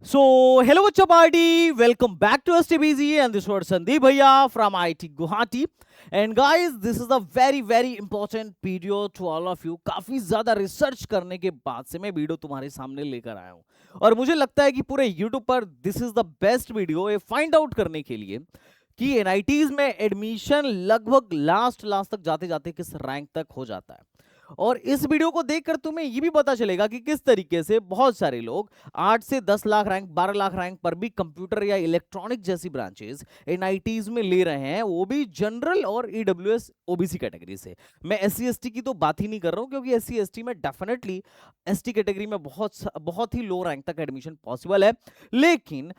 Hello Bachcha Party, welcome back to STBZ and this was Sandeep Bhaiya from IT Guwahati. And guys, this is a very important video to all of you. काफी ज्यादा research करने के बाद से मैं video तुम्हारे सामने लेकर आया हूँ और मुझे लगता है कि पूरे YouTube पर this is the best video ये फाइंड आउट करने के लिए कि एनआईटीज में एडमिशन लगभग लास्ट तक जाते जाते किस रैंक तक हो जाता है। और इस वीडियो को देखकर तुम्हें ये भी पता चलेगा कि किस तरीके से बहुत सारे लोग 8 से 10 लाख रैंक 12 लाख रैंक पर भी कंप्यूटर या इलेक्ट्रॉनिक जैसी ब्रांचेस एनआईटीज में ले रहे हैं, वो भी जनरल और ईडब्ल्यूएस ओबीसी कैटेगरी से। मैं एससी एसटी की तो बात ही नहीं कर रहा हूं क्योंकि एससी एसटी में डेफिनेटली एसटी कैटेगरी में बहुत ही लो रैंक तक एडमिशन पॉसिबल है, लेकिन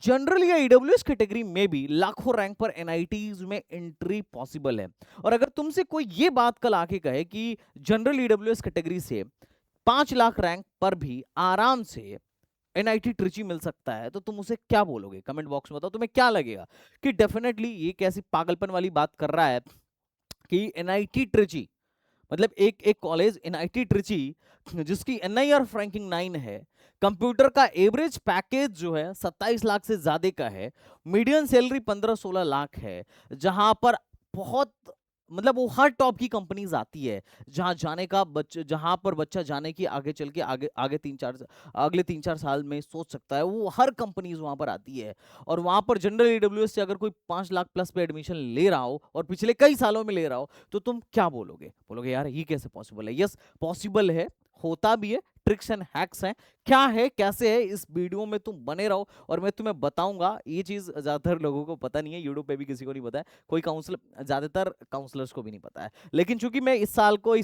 जनरल या ईडब्ल्यूएस कैटेगरी में भी लाखों रैंक पर एनआईटीज में एंट्री पॉसिबल है। और अगर तुमसे कोई ये बात कल आके कहे कि जनरल ईडब्ल्यूएस कैटेगरी से 5 लाख रैंक पर भी आराम से एनआईटी ट्रिची मिल सकता है, तो तुम उसे क्या बोलोगे? कमेंट बॉक्स में बताओ तुम्हें क्या लगेगा कि डेफिनेटली ये कैसी पागलपन वाली बात कर रहा है कि एनआईटी ट्रिची मतलब एक एक कॉलेज एनआईटी ट्रिची जिसकी एनआईआर रैंकिंग 9 है, कंप्यूटर का एवरेज पैकेज जो है 27 लाख से ज्यादा का है, मीडियम सैलरी 15-16 लाख है, जहां पर बहुत मतलब वो हर टॉप की कंपनीज आती है, जहां पर बच्चा जाने की आगे चल के आगे 3-4 अगले 3-4 साल में सोच सकता है, वो हर कंपनीज वहां पर आती है। और वहां पर जनरल ईडब्ल्यूएस से अगर कोई 5 लाख प्लस पे एडमिशन ले रहा हो और पिछले कई सालों में ले रहा हो, तो तुम क्या बोलोगे यार ये कैसे पॉसिबल है? यस पॉसिबल है, होता भी है, ट्रिक्स एंड हैक्स हैं। क्या है कैसे है इस वीडियो में तुम बने रहो और मैं तुम्हें बताऊंगा। ये चीज ज्यादातर लोगों को पता नहीं है, यूट्यूब पे भी किसी को नहीं पता है, कोई काउंसलर ज्यादातर काउंसलर्स को भी नहीं पता है, लेकिन चूंकि मैं इस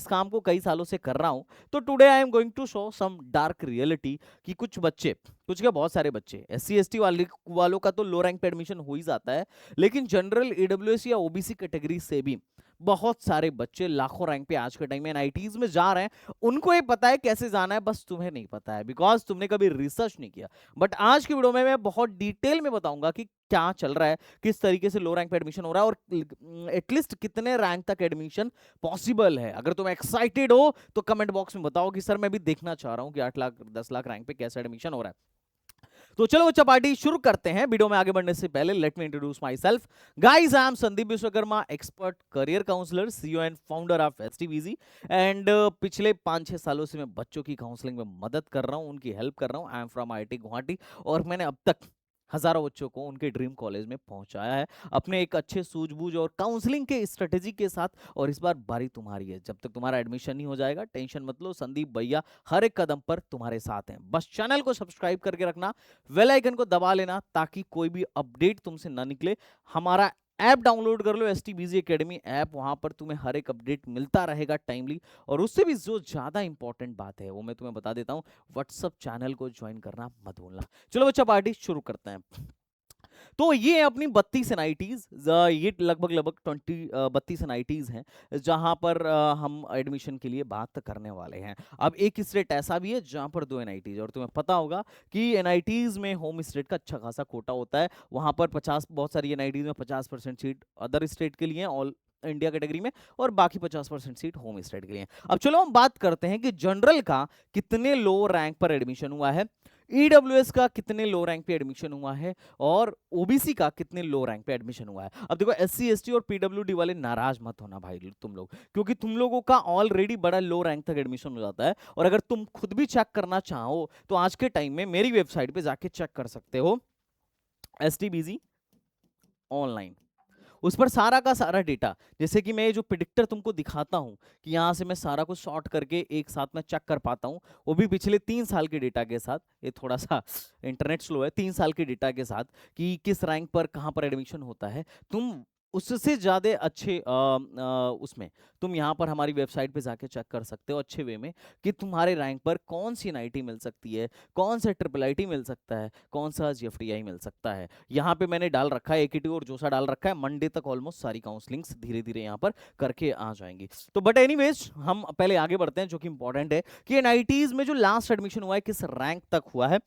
काम को कई सालों से कर रहा हूं, तो today I am going to show some dark reality कि कुछ क्या बहुत सारे बच्चे एससी एसटी वालों का तो लो रैंक पे एडमिशन हो ही जाता है, लेकिन जनरल ईडब्ल्यूएस या ओबीसी कैटेगरी से भी बहुत सारे बच्चे लाखों रैंक पे आज के टाइम में एनआईटीज में जा रहे हैं। उनको ये पता है कैसे जाना है, बस तुम्हें नहीं पता है बिकॉज तुमने कभी रिसर्च नहीं किया। बट आज की वीडियो में मैं बहुत डिटेल में बताऊंगा कि क्या चल रहा है, किस तरीके से लो रैंक पे एडमिशन हो रहा है और एटलीस्ट कितने रैंक तक एडमिशन पॉसिबल है। अगर तुम एक्साइटेड हो तो कमेंट बॉक्स में बताओ कि सर मैं भी देखना चाह रहा हूं कि 8 लाख 10 लाख रैंक पे कैसा एडमिशन हो रहा है। तो चलो बच्चा पार्टी शुरू करते हैं। वीडियो में आगे बढ़ने से पहले let me introduce myself. Guys I am Sandeep Vishwakarma, expert career counsellor, CEO and founder of STBG. And पिछले 5-6 सालों से मैं बच्चों की काउंसलिंग में मदद कर रहा हूं, उनकी हेल्प कर रहा हूं। I am from IIT Guwahati और मैंने अब तक हजारों बच्चों को उनके ड्रीम कॉलेज में पहुंचाया है अपने एक अच्छे सूझबूझ और काउंसलिंग के स्ट्रेटेजी के साथ। और इस बार बारी तुम्हारी है, जब तक तुम्हारा एडमिशन नहीं हो जाएगा टेंशन मत लो, संदीप भैया हर एक कदम पर तुम्हारे साथ हैं। बस चैनल को सब्सक्राइब करके रखना, बेल आइकन को दबा लेना ताकि कोई भी अपडेट तुमसे ना निकले। हमारा ऐप डाउनलोड कर लो, एसटीबीजी एकेडमी ऐप, वहां पर तुम्हें हर एक अपडेट मिलता रहेगा टाइमली। और उससे भी जो ज्यादा इंपॉर्टेंट बात है वो मैं तुम्हें बता देता हूं, व्हाट्सअप चैनल को ज्वाइन करना मत भूलना। चलो बच्चा पार्टी शुरू करते हैं। तो ये है अपनी 32 एनआईटीज, ये लगभग 32 एनआईटीज हैं जहां पर हम एडमिशन के लिए बात करने वाले हैं। अब एक स्टेट ऐसा भी है जहां पर 2 एनआईटीज, और तुम्हें पता होगा कि एनआईटीज में होम स्टेट का अच्छा खासा कोटा होता है। वहां पर 50 बहुत सारी एनआईटीज में 50% सीट अदर स्टेट के लिए ऑल इंडिया कैटेगरी में और बाकी 50% सीट होम स्टेट के लिए। अब चलो हम बात करते हैं कि जनरल का कितने लो रैंक पर एडमिशन हुआ है, ईडब्ल्यूएस का कितने लो रैंक पे एडमिशन हुआ है और ओबीसी का कितने लो रैंक पे एडमिशन हुआ है। अब देखो एससी एसटी और पीडब्ल्यूडी वाले नाराज मत होना भाई तुम लोग, क्योंकि तुम लोगों का ऑलरेडी बड़ा लो रैंक तक एडमिशन हो जाता है। और अगर तुम खुद भी चेक करना चाहो तो आज के टाइम में मेरी वेबसाइट पे जाके चेक कर सकते हो, एसटीबीजी ऑनलाइन। उस पर सारा का सारा डेटा, जैसे कि मैं जो प्रिडिक्टर तुमको दिखाता हूं कि यहां से मैं सारा कुछ शॉर्ट करके एक साथ में चेक कर पाता हूं, वो भी पिछले 3 साल के डेटा के साथ। ये थोड़ा सा इंटरनेट स्लो है, 3 साल के डेटा के साथ कि किस रैंक पर कहां पर एडमिशन होता है। तुम उससे ज़्यादा अच्छे उसमें तुम यहाँ पर हमारी वेबसाइट पे जाके चेक कर सकते हो अच्छे वे में कि तुम्हारे रैंक पर कौन सी एनआईटी मिल सकती है, कौन सा ट्रिपल आईटी मिल सकता है, कौन सा जीएफटीआई मिल सकता है। यहाँ पे मैंने डाल रखा है एकेटी और जोसा डाल रखा है। मंडे तक ऑलमोस्ट सारी काउंसलिंग्स धीरे धीरे यहाँ पर करके आ जाएंगी। तो बट एनीवेज हम पहले आगे बढ़ते हैं, जो कि इंपॉर्टेंट है कि एनआईटीज में जो लास्ट एडमिशन हुआ है किस रैंक तक हुआ है।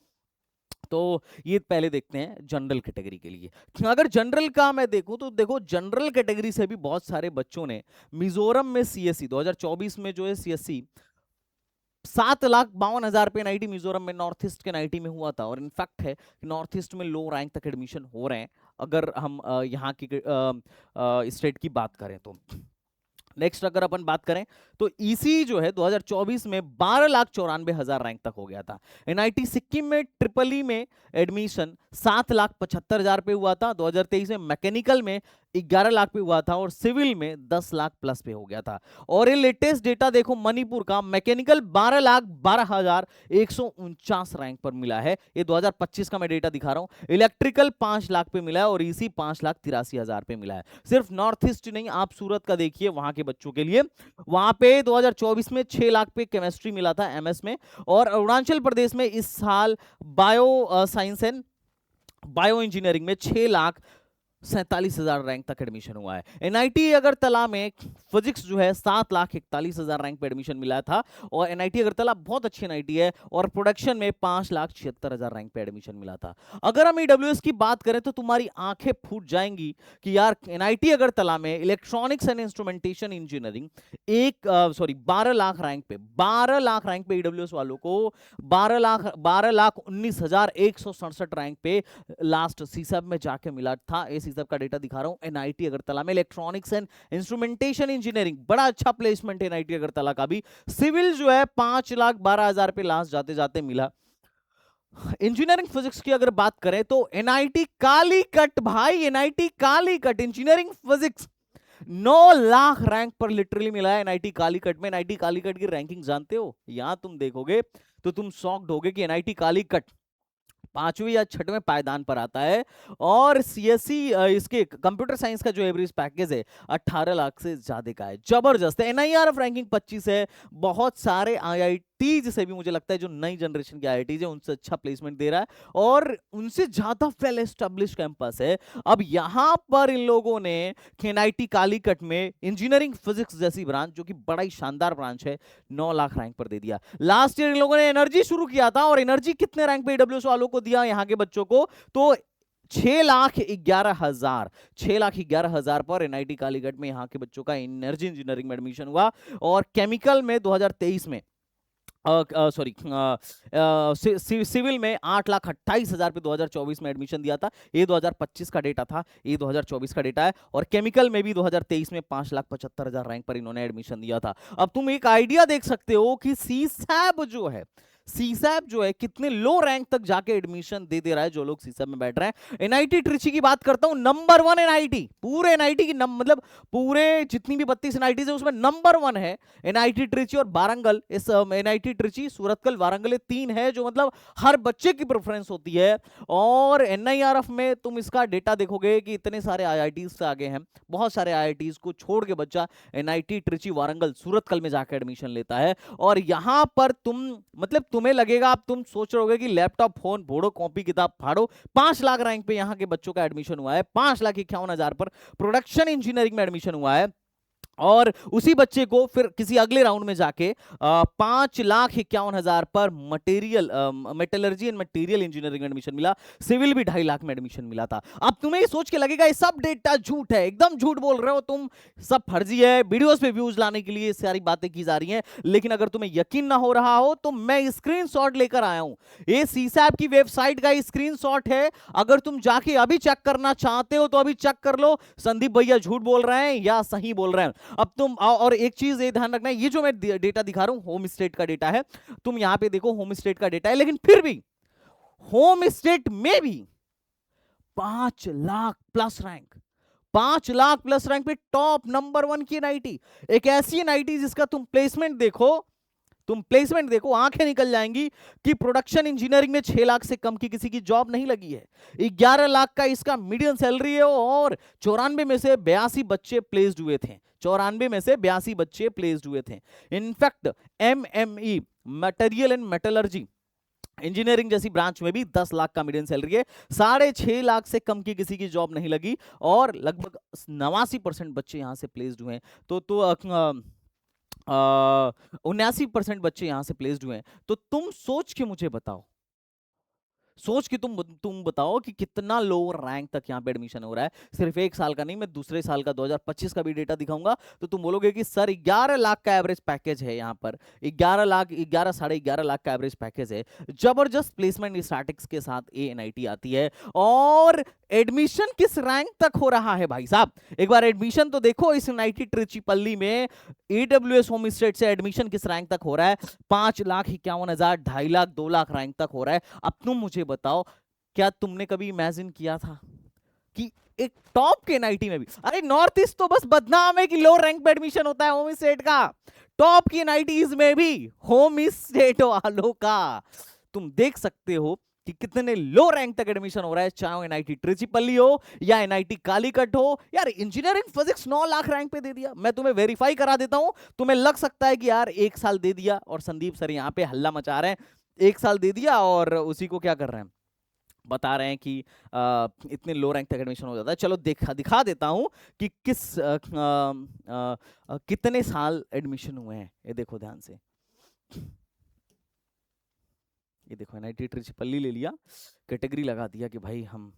तो ये पहले देखते हैं जनरल कैटेगरी के लिए। अगर जनरल का मैं देखूं तो देखो जनरल कैटेगरी से भी बहुत सारे बच्चों ने मिजोरम में सीएससी 2024 में जो है सीएससी 7,52,000 पे एनआईटी मिजोरम में, नॉर्थ ईस्ट के एनआईटी में हुआ था। और इनफैक्ट है कि नॉर्थ ईस्ट में लो रैंक तक एडमिशन हो रहे हैं अगर हम यहाँ की स्टेट की बात करें तो। नेक्स्ट अगर अपन बात करें तो ईसी जो है 2024 में 12,94,000 रैंक तक हो गया था। एनआईटी सिक्किम में ट्रिपल ई में एडमिशन 7,75,000 पे हुआ था। 2023 में मैकेनिकल में 11 लाख पे हुआ था और सिविल में 10 लाख प्लस पे हो गया था। और ये लेटेस्ट डेटा देखो मणिपुर का, मैकेनिकल 12,12,149 रैंक पर मिला है। ये 2025 का मैं डेटा दिखा रहा हूं। इलेक्ट्रिकल 5 लाख पे मिला है और ईसी 5,83,000 पे मिला है। सिर्फ नॉर्थ ईस्ट नहीं, आप सूरत का देखिए, वहां के बच्चों के लिए वहां पे 2024 में 6 लाख पे केमिस्ट्री मिला था एमएस में। और अरुणाचल प्रदेश में इस साल bio science and bio engineering में 6,47,000 रैंक तक एडमिशन हुआ है। एनआईटी अगरतला में फिजिक्स जो है 7,41,000 रैंक पे एडमिशन मिला था। और एनआईटी अगरतला बहुत अच्छी एनआईटी है और प्रोडक्शन में 5,76,000 रैंक पे एडमिशन मिला था। अगर हम ईडब्ल्यूएस की बात करें तो तुम्हारी आंखें फूट जाएंगी कि यार एनआईटी अगरतला में electronics and instrumentation engineering 12 lakh rank पे, 12 लाख रैंक पे ईडब्ल्यूएस वालों को 12,19,167 रैंक पे लास्ट सीसब में जाके मिला था। ये सीसब का डेटा दिखा रहा हूं। एनआईटी अगरतला में इलेक्ट्रॉनिक्स एंड इंस्ट्रूमेंटेशन इंजीनियरिंग बड़ा अच्छा प्लेसमेंट है एनआईटी अगरतला का भी। सिविल जो है 5,12,000 पे लास्ट जाते जाते मिला। इंजीनियरिंग फिजिक्स की अगर बात करें तो एनआईटी कालीकट, भाई NIT Calicut engineering physics 9 lakh rank पर लिटरली मिला है एनआईटी कालीकट में। एनआईटी कालीकट की रैंकिंग जानते हो? यहां तुम देखोगे तो तुम शॉक्ड होगे कि एनआईटी कालीकट 5वें या 6वें पायदान पर आता है। और सीएससी इसके कंप्यूटर साइंस का जो एवरेज पैकेज है 18 लाख से ज्यादा का है। जबरदस्त है। एनआईआरएफ रैंकिंग 25 है। बहुत सारे आईआईटी से भी मुझे लगता है जो नई जनरेशन के आईआईटी है उनसे अच्छा प्लेसमेंट दे रहा है और उनसे ज्यादा वेल एस्टेब्लिश कैंपस है। अब यहां पर इन लोगों ने एनआईटी कालीकट में इंजीनियरिंग फिजिक्स जैसी ब्रांच, जो कि बड़ा ही शानदार ब्रांच है, 9 लाख रैंक पर दे दिया। लास्ट ईयर इन लोगों ने एनर्जी शुरू किया था और एनर्जी कितने रैंक पे ईडब्ल्यूएस वालों को दिया यहाँ के बच्चों को? तो 6,11,000, 6,11,000 पर एनआईटी कालीकट में यहाँ के बच्चों का एनर्जी इंजीनियरिंग में एडमिशन हुआ। और केमिकल में 2023 में सिविल में 8,28,000 पे 2024 में एडमिशन दिया था। ये 2025 का डेटा था, ये 2024 का डेटा है। और केमिकल में भी 2023 में 5,75,000 रैंक पर इन्होंने एडमिशन दिया था। अब तुम एक आइडिया देख सकते हो कि सीसैब जो है, सीसैब जो है कितने लो रैंक तक जाके एडमिशन दे रहा है जो लोग सीसैब में बैठ रहे हैं। एनआईटी ट्रिची की बात करता हूं, नंबर 1 एनआईटी, पूरे एनआईटी की मतलब पूरे जितनी भी 32 एनआईटी है उसमें नंबर 1 है एनआईटी ट्रिची और वारंगल। इस एनआईटी ट्रिची, सूरतकल, वारंगल, 3 है जो मतलब हर बच्चे की प्रेफरेंस होती है। और एनआईआरएफ में तुम इसका डेटा देखोगे कि इतने सारे आईआईटी से आगे हैं, बहुत सारे आईआईटी को छोड़ के बच्चा एनआईटी ट्रिची, वारंगल, सूरतकल में जाकर एडमिशन लेता है। और यहां पर तुम मतलब तुम्हें लगेगा, आप तुम सोच रहे होगे कि लैपटॉप, फोन फोड़ो, कॉपी किताब फाड़ो। 5 लाख रैंक पे यहाँ के बच्चों का एडमिशन हुआ है। 5,51,000 पर प्रोडक्शन इंजीनियरिंग में एडमिशन हुआ है। और उसी बच्चे को फिर किसी अगले राउंड में जाके 5,51,000 पर material metallurgy and material engineering में एडमिशन मिला। सिविल भी 2.5 लाख में एडमिशन मिला था। अब तुम्हें ये सोच के लगेगा ये सब डेटा झूठ है, एकदम झूठ बोल रहे हो तुम, सब फर्जी है, वीडियोस पे व्यूज लाने के लिए सारी बातें की जा रही हैं। लेकिन अगर तुम्हें यकीन ना हो रहा हो तो मैं स्क्रीनशॉट लेकर आया हूं। ये सीसैब की वेबसाइट का स्क्रीनशॉट है। अगर तुम जाके अभी चेक करना चाहते हो तो अभी चेक कर लो, संदीप भैया झूठ बोल रहे हैं या सही बोल रहे हैं। अब तुम और एक चीज ये ध्यान रखना है, ये जो मैं डेटा दिखा रहा हूं होम स्टेट का डेटा है। तुम यहां पे देखो होम स्टेट का डेटा है, लेकिन फिर भी होम स्टेट में भी 5 lakh plus rank, 5 lakh plus rank पे टॉप नंबर 1 की एनआईटी। एक ऐसी एनआईटी जिसका तुम प्लेसमेंट देखो, आंखें निकल जाएंगी कि प्रोडक्शन इंजीनियरिंग में 6 लाख से कम की किसी की जॉब नहीं लगी है। 11 लाख का इसका मीडियम सैलरी है और 94 में से 82 बच्चे प्लेस्ड हुए थे। 94 में से 82 बच्चे प्लेस्ड हुए थे। In fact MME, material and metallurgy engineering जैसी ब्रांच में भी 10 लाख का मीडियम सैलरी है। 6.5 लाख से कम की किसी की जॉब नहीं लगी और लगभग 89% बच्चे यहां से प्लेस्ड हुए हैं। तो 79% बच्चे यहां से प्लेस्ड हुए हैं। तो तुम सोच के मुझे बताओ, सोच कि तुम बताओ कि कितना लो रैंक तक यहाँ पे एडमिशन हो रहा है। सिर्फ एक साल का नहीं, मैं दूसरे साल का 2025 का भी डेटा दिखाऊंगा तो तुम बोलोगे कि सर 11 लाख का एवरेज पैकेज है यहाँ पर। 11 लाख, 11 साढ़े 11 लाख का एवरेज पैकेज है। जबरदस्त प्लेसमेंट स्टैटिक्स के साथ ये एनआईटी आती है। और एडमिशन किस रैंक तक हो रहा है भाई साहब, एक बार एडमिशन तो देखो इस एनआईटी ट्रिचिपल्ली में। ईडब्ल्यूएस होम स्टेट से एडमिशन किस रैंक तक हो रहा है? 5,51,000, 2.5 लाख, 2 लाख रैंक तक हो रहा है। अब तुम मुझे बताओ, क्या तुमने कभी इमेजिन किया था कि एक टॉप के एनआईटी में भी, अरे नॉर्थ ईस्ट तो बस बदनाम है कि लो रैंक पे एडमिशन होता है होम स्टेट का, टॉप की एनआईटीज में भी होम स्टेट वालों का तुम देख सकते हो कि कितने लो रैंक तक एडमिशन हो रहा है, चाहे वो एनआईटी ट्रिचिपल्ली हो या एनआईटी कालीकट हो। यार इंजीनियरिंग फिजिक्स 9 लाख रैंक पे दे दिया। मैं तुम्हें वेरीफाई करा देता हूं। तुम्हें लग सकता है कि यार एक साल दे दिया और संदीप सर यहाँ पे हल्ला मचा रहे हैं, एक साल दे दिया और उसी को क्या कर रहे हैं, बता रहे हैं कि इतने लो रैंक तक एडमिशन हो जाता है। चलो दिखा देता हूं कि कितने साल एडमिशन हुए हैं। ये देखो ध्यान से, ये देखो एनआईटी ट्रिचिपल्ली ले लिया, कैटेगरी लगा दिया कि भाई हम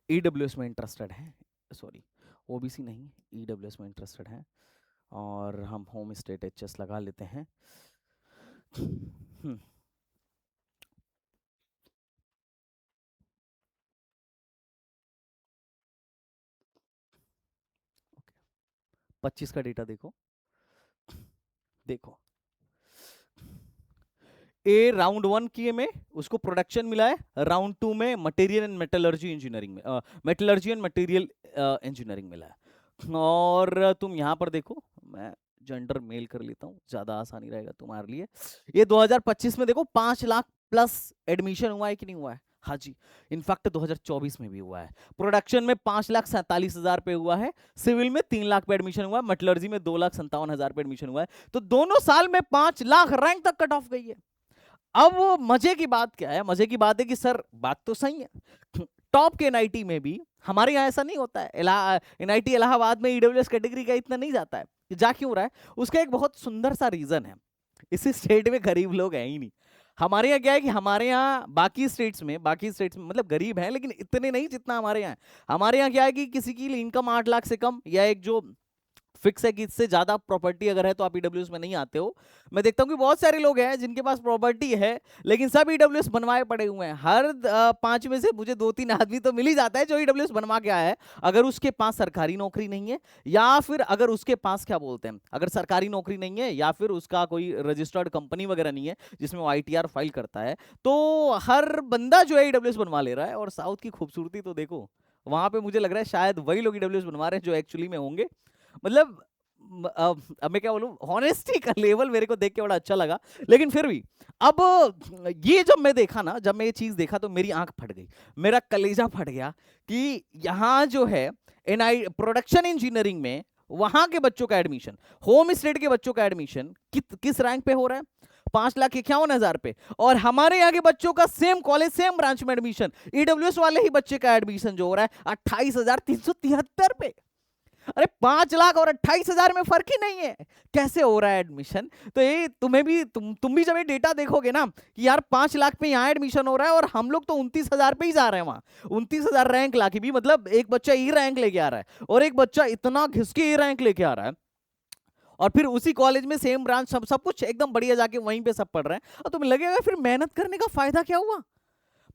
ईडब्ल्यूएस में इंटरेस्टेड हैं, सॉरी ओबीसी नहीं, ईडब्ल्यूएस में इंटरेस्टेड हैं, और हम होम स्टेट एचएस लगा लेते हैं। हम्म 25 का डेटा देखो, देखो ए राउंड 1 किए में उसको प्रोडक्शन मिला है, राउंड 2 में मटेरियल एंड मेटलर्जी इंजीनियरिंग में मेटलर्जी एंड मटेरियल इंजीनियरिंग मिला है। और तुम यहां पर देखो, मैं जेंडर मेल कर लेता हूं, ज्यादा आसानी रहेगा तुम्हारे लिए। ये 2025 में देखो 5 लाख प्लस एडमिशन हुआ है कि नहीं हुआ है? हाँ जी, इनफैक्ट 2024 में भी हुआ है। प्रोडक्शन में 5,47,000 पे हुआ है, सिविल में 3 लाख पे एडमिशन हुआ है, मेटलर्जी में 2,57,000 पे एडमिशन हुआ है। तो दोनों साल में 5 लाख रैंक तक कट ऑफ गई है। अब मजे की बात क्या है, मजे की बात है कि सर बात तो सही है, टॉप के एनआईटी में भी हमारे यहाँ ऐसा नहीं होता है। एनआईटी इलाहाबाद में ईडब्ल्यूएस कैटेगरी का इतना नहीं जाता है। जा क्यों रहा है? उसका एक बहुत सुंदर सा रीजन है, इस स्टेट में गरीब लोग हैं ही नहीं। हमारे यहाँ क्या है कि हमारे यहाँ बाकी स्टेट्स में मतलब गरीब हैं लेकिन इतने नहीं जितना हमारे यहाँ है। हमारे यहाँ क्या है कि किसी की इनकम 8 लाख से कम या एक जो फिक्स है कि इससे ज्यादा प्रॉपर्टी अगर है तो आप ईडब्ल्यूएस में नहीं आते हो। मैं देखता हूँ कि बहुत सारे लोग हैं जिनके पास प्रॉपर्टी है लेकिन सब ईडब्ल्यूएस बनवाए पड़े हुए हैं। हर 5 में से मुझे 2-3 आदमी तो मिल ही जाता है जो ईडब्ल्यूएस बनवा के आया है, अगर उसके पास सरकारी नौकरी नहीं है या फिर अगर उसके पास क्या बोलते हैं, अगर सरकारी नौकरी नहीं है या फिर उसका कोई रजिस्टर्ड कंपनी वगैरह नहीं है जिसमें वो आईटीआर फाइल करता है, तो हर बंदा जो है ईडब्ल्यूएस बनवा ले रहा है। और साउथ की खूबसूरती तो देखो, वहां पे मुझे लग रहा है शायद वही लोग ईडब्ल्यूएस बनवा रहे हैं जो एक्चुअली में होंगे। मतलब अब मैं क्या बोलूं, हॉनेस्टी का लेवल मेरे को देख के बड़ा अच्छा लगा। लेकिन फिर भी अब ये जब मैं देखा ना, जब मैं ये चीज देखा तो मेरी आंख फट गई, मेरा कलेजा फट गया कि यहाँ जो है एनआई प्रोडक्शन इंजीनियरिंग में वहां के बच्चों का एडमिशन, होम स्टेट के बच्चों का एडमिशन किस रैंक पे हो रहा है? 5,51,000 पे। और हमारे यहाँ के बच्चों का सेम कॉलेज सेम ब्रांच में एडमिशन, ईडब्ल्यूएस वाले ही बच्चे का एडमिशन जो हो रहा है 28,373 पे। अरे 5 लाख और 28,000 में फर्क ही नहीं है, कैसे हो रहा है एडमिशन? तो ये तुम्हें भी तुम भी जब ये डेटा देखोगे ना कि यार 5 लाख पे यहाँ एडमिशन हो रहा है और हम लोग तो 29,000 पे ही जा रहे हैं वहां। 29,000 रैंक लाके भी मतलब एक बच्चा ई रैंक लेके आ रहा है और एक बच्चा इतना घिसके ई रैंक लेके आ रहा है, और फिर उसी कॉलेज में सेम ब्रांच सब कुछ एकदम बढ़िया, जाके वहीं पे सब पढ़ रहे हैं। और तुम्हें लगेगा फिर मेहनत करने का फायदा क्या हुआ?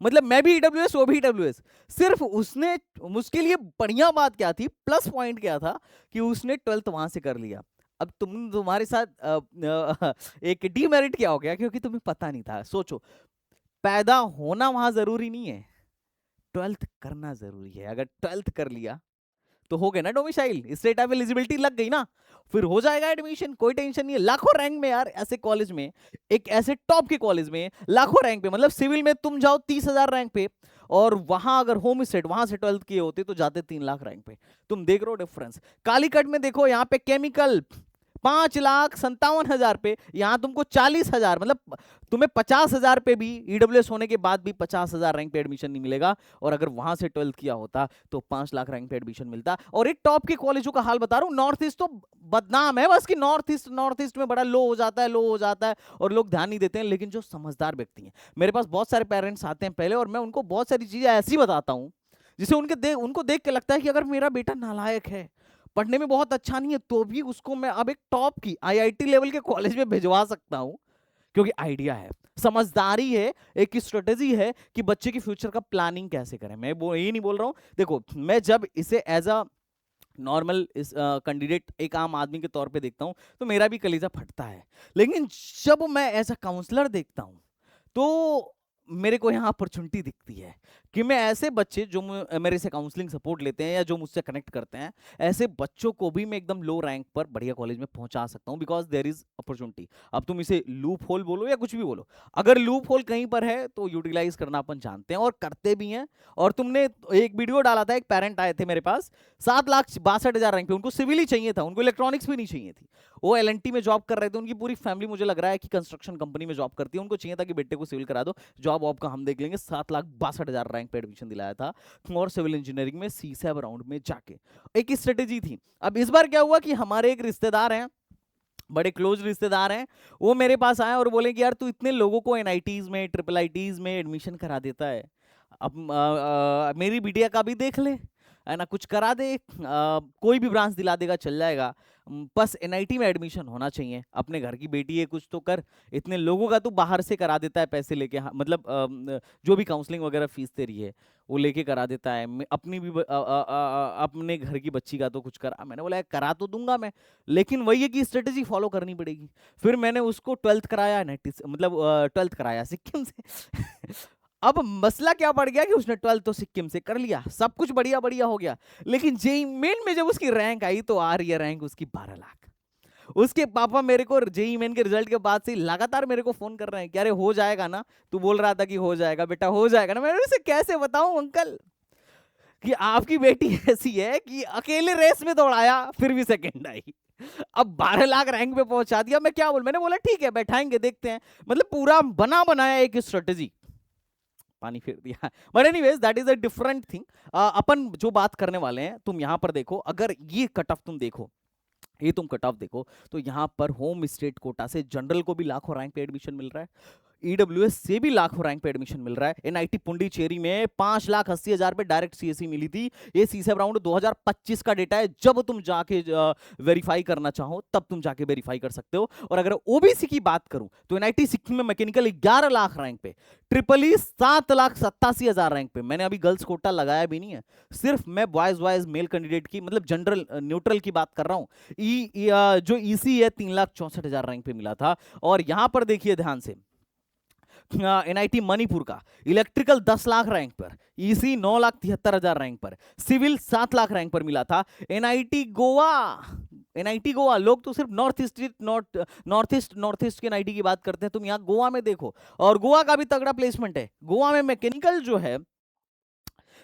मतलब मैं भी ईडब्ल्यूएस, वो भी ईडब्ल्यूएस, सिर्फ उसने, उसके लिए बढ़िया बात क्या थी, प्लस पॉइंट क्या था कि उसने 12th वहां से कर लिया। अब तुम्हारे साथ एक डीमेरिट क्या हो गया, क्योंकि तुम्हें पता नहीं था। सोचो, पैदा होना वहां जरूरी नहीं है, 12th करना जरूरी है। अगर 12th कर लिया तो हो गया ना डोमिसाइल, स्टेट ऑफ एलिजिबिलिटी लग गई ना, फिर हो जाएगा एडमिशन, कोई टेंशन नहीं है। लाखों रैंक में यार, ऐसे कॉलेज में, एक ऐसे टॉप के कॉलेज में लाखों रैंक पे, मतलब सिविल में तुम जाओ 30,000 रैंक पे, और वहां अगर होम स्टेट वहां से 12th किए होते तो जाते 3 लाख रैंक पे। तुम देख रहे हो डिफरेंस। कालीकट में देखो, यहाँ पे केमिकल 5,57,000 पे, यहाँ तुमको 40,000, मतलब तुम्हें 50,000 पे भी ईडब्ल्यूएस होने के बाद भी 50,000 रैंक पे एडमिशन नहीं मिलेगा। और अगर वहां से 12th किया होता तो 5 लाख रैंक पे एडमिशन मिलता। और एक टॉप के कॉलेजों का हाल बता रहा हूँ, नॉर्थ ईस्ट तो बदनाम है बस कि नॉर्थ ईस्ट में बड़ा लो हो जाता है, लो हो जाता है और लोग ध्यान नहीं देते हैं। लेकिन जो समझदार व्यक्ति हैं, मेरे पास बहुत सारे पेरेंट्स आते हैं पहले, और मैं उनको बहुत सारी चीजें ऐसी बताता हूँ जिसे उनको देख के लगता है कि अगर मेरा बेटा नालायक है, पढ़ने में बहुत अच्छा नहीं है, तो भी उसको मैं अब एक टॉप की आईआईटी लेवल के कॉलेज में भिजवा सकता हूं, क्योंकि आइडिया है, समझदारी है, एक स्ट्रेटेजी है कि बच्चे की फ्यूचर का प्लानिंग कैसे करें। मैं वो ये नहीं बोल रहा हूं, देखो मैं जब इसे एज अ नॉर्मल कैंडिडेट, एक आम आदमी के तौर पे देखता हूं तो मेरा भी कलेजा फटता है। लेकिन जब मैं एज अ काउंसलर देखता हूं तो मेरे को यहाँ अपॉर्चुनिटी दिखती है कि मैं ऐसे बच्चे जो मेरे से काउंसलिंग सपोर्ट लेते हैं या जो मुझसे कनेक्ट करते हैं, ऐसे बच्चों को भी मैं एकदम लो रैंक पर बढ़िया कॉलेज में पहुंचा सकता हूं, बिकॉज देयर इज अपॉर्चुनिटी। अब तुम इसे लूप होल बोलो या कुछ भी बोलो, अगर लूप होल कहीं पर है तो यूटिलाइज करना अपन जानते हैं और करते भी हैं। और तुमने एक वीडियो डाला था, एक पेरेंट आए थे मेरे पास 7,62,000 रैंक पे, उनको सिविल ही चाहिए था, उनको इलेक्ट्रॉनिक्स भी नहीं चाहिए थी। वो एलएनटी में जॉब कर रहे थे, उनकी पूरी फैमिली मुझे लग रहा है कि कंस्ट्रक्शन कंपनी में जॉब करती है, उनको चाहिए था कि बेटे को सिविल करा दो, जॉब वॉब का हम देख लेंगे। 7,62,000 रैंक पे एडमिशन दिलाया था और सिविल इंजीनियरिंग में सीसैब राउंड में जाके। एक स्ट्रेटेजी थी। अब इस बार क्या हुआ कि हमारे एक रिश्तेदार हैं, बड़े क्लोज रिश्तेदार हैं, वो मेरे पास आए और बोले कि यार तू इतने लोगों को एनआईटीज में, ट्रिपल आईटीज में एडमिशन करा देता है, अब मेरी बिटिया का भी देख ले, है ना, कुछ करा दे, कोई भी ब्रांच दिला देगा, चल जाएगा, बस एनआईटी में एडमिशन होना चाहिए, अपने घर की बेटी है, कुछ तो कर, इतने लोगों का तू बाहर से करा देता है पैसे लेके, मतलब जो भी काउंसलिंग वगैरह फीस तेरी है वो लेके करा देता है, अपनी भी अपने घर की बच्ची का तो कुछ करा। मैंने बोला करा तो दूंगा मैं, लेकिन वही है कि स्ट्रेटेजी फॉलो करनी पड़ेगी। फिर मैंने उसको 12th कराया, मतलब 12th कराया सिक्किम से। अब मसला क्या पड़ गया कि उसने 12th तो सिक्किम से कर लिया, सब कुछ बढ़िया बढ़िया हो गया, लेकिन जेई मेन में जब उसकी रैंक आई तो आ रही है रैंक उसकी 12 लाख। उसके पापा मेरे को जेई मेन के रिजल्ट के बाद से लगातार मेरे को फोन कर रहे हैं कि अरे हो जाएगा ना, तू बोल रहा था कि हो जाएगा बेटा, हो जाएगा ना। मैं उसे कैसे बताऊं अंकल कि आपकी बेटी ऐसी है कि अकेले रेस में दौड़ाया फिर भी सेकंड आई, अब 12 लाख रैंक पे पहुंचा दिया। मैं क्या बोल, मैंने बोला ठीक है बैठाएंगे देखते हैं, मतलब पूरा बना बनाया एक स्ट्रेटेजी, पानी फेर दिया। But anyways that is a different thing. अपन जो बात करने वाले हैं, तुम यहां पर देखो, अगर ये कट ऑफ तुम देखो, ये तुम कट ऑफ देखो, तो यहां पर होम स्टेट कोटा से जनरल को भी लाखों रैंक पे एडमिशन मिल रहा है, ईडब्ल्यूएस से भी लाखों रैंक पे एडमिशन मिल रहा है। एनआईटी पुंडीचेरी में 5,80,000 पे डायरेक्ट सीएससी मिली थी। ये सीसैब राउंड 2025 का डेटा है, जब तुम जाके वेरीफाई करना चाहो तब तुम जाके वेरीफाई कर सकते हो। और अगर ओबीसी की बात करूं तो एनआईटी सिक्किम में मैकेनिकल 11 लाख रैंक पे, ट्रिपल ई 7,87,000 रैंक पे। मैंने अभी गर्ल्स कोटा लगाया भी नहीं है, सिर्फ मैं बॉयज मेल कैंडिडेट की, मतलब जनरल न्यूट्रल की बात कर रहा हूं। जो ईसी है 3,64,000 रैंक पे मिला था। और यहां पर देखिए ध्यान से, एनआईटी मणिपुर का इलेक्ट्रिकल 10 लाख रैंक पर, ईसी 9,73,000 रैंक पर, सिविल 7 लाख रैंक पर मिला था। एनआईटी गोवा, लोग तो सिर्फ नॉर्थ ईस्ट के एनआईटी की बात करते हैं, तुम यहाँ गोवा में देखो, और गोवा का भी तगड़ा प्लेसमेंट है। गोवा में मैकेनिकल जो है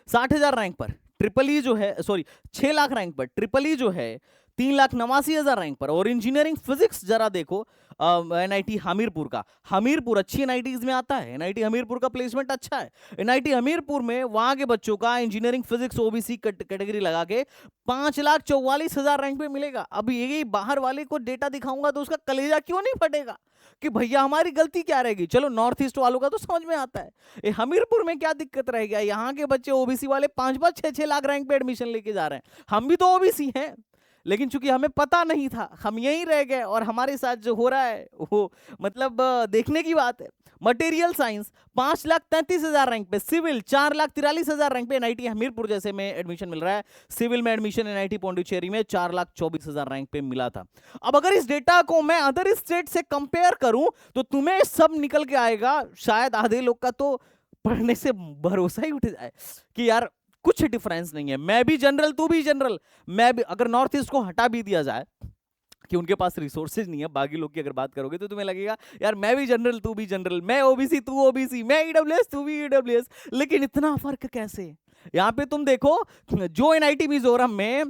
60,000 रैंक पर, ट्रिपल ई जो है, सॉरी 6 लाख रैंक पर, ट्रिपल ई जो है 3,89,000 रैंक पर। और इंजीनियरिंग फिजिक्स जरा देखो, एनआईटी हमीरपुर का, हमीरपुर अच्छी एनआईटीज में आता है, एनआईटी हमीरपुर का प्लेसमेंट अच्छा है। एनआईटी हमीरपुर में वहां के बच्चों का इंजीनियरिंग फिजिक्स ओबीसी कैटेगरी लगा के 5,44,000 रैंक पे मिलेगा। अब यही बाहर वाले को डेटा दिखाऊंगा तो उसका कलेजा क्यों नहीं फटेगा कि भैया हमारी गलती क्या रहेगी। चलो नॉर्थ ईस्ट वालों का तो समझ में आता है, ये हमीरपुर में क्या दिक्कत रह गया, यहाँ के बच्चे ओबीसी वाले 5-5, 6-6 लाख रैंक पे एडमिशन लेके जा रहे हैं। हम भी तो ओबीसी हैं, लेकिन चूंकि हमें पता नहीं था, हम यहीं रह गए, और हमारे साथ जो हो रहा है वो मतलब देखने की बात है। मटेरियल साइंस 5,33,000 रैंक पे, सिविल 4,43,000 रैंक पे एनआईटी हमीरपुर जैसे में एडमिशन मिल रहा है। सिविल में एडमिशन एनआईटी पौंडीचेरी में 4,24,000 रैंक पे मिला था। अब अगर इस डेटा को मैं अदर स्टेट से कंपेयर करूं तो तुम्हें सब निकल के आएगा, शायद आधे लोग का तो पढ़ने से भरोसा ही उठ जाए कि यार कुछ डिफरेंस नहीं है, मैं भी जनरल तू भी जनरल। मैं भी, अगर नॉर्थ ईस्ट को हटा भी दिया जाए कि उनके पास रिसोर्सेज नहीं है, बाकी लोग की अगर बात करोगे तो तुम्हें लगेगा यार मैं भी जनरल तू भी जनरल, मैं ओबीसी तू ओबीसी, मैं ईडब्ल्यूएस तू भी ईडब्ल्यूएस, लेकिन इतना फर्क कैसे? यहाँ पे तुम देखो, जो एनआईटी मिजोरम में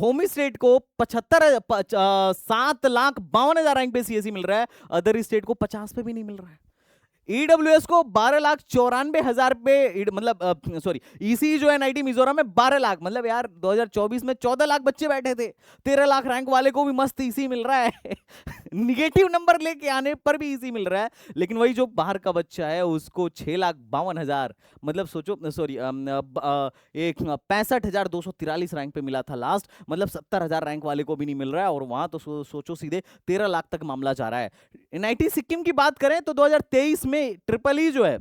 होम स्टेट को 7,52,000 रैंक पे सीएससी मिल रहा है, अदर स्टेट को 50 पे भी नहीं मिल रहा है। ईडब्ल्यूएस को 12,94,000 पे, मतलब सॉरी, ईसी जो है एनआईटी मिजोरम में 12 लाख, मतलब यार 2024 में 14 लाख बच्चे बैठे थे, 13 लाख रैंक वाले को भी मस्त ईसी मिल रहा है। निगेटिव नंबर लेके आने पर भी ईसी मिल रहा है, लेकिन वही जो बाहर का बच्चा है उसको 6,52,000, मतलब सोचो, सॉरी, एक 65,243 रैंक पे मिला था लास्ट, मतलब 70,000 रैंक वाले को भी नहीं मिल रहा है, और वहां तो सोचो सीधे 13 लाख तक मामला जा रहा है। एनआईटी सिक्किम की बात करें तो 2023 में ट्रिपल ई जो है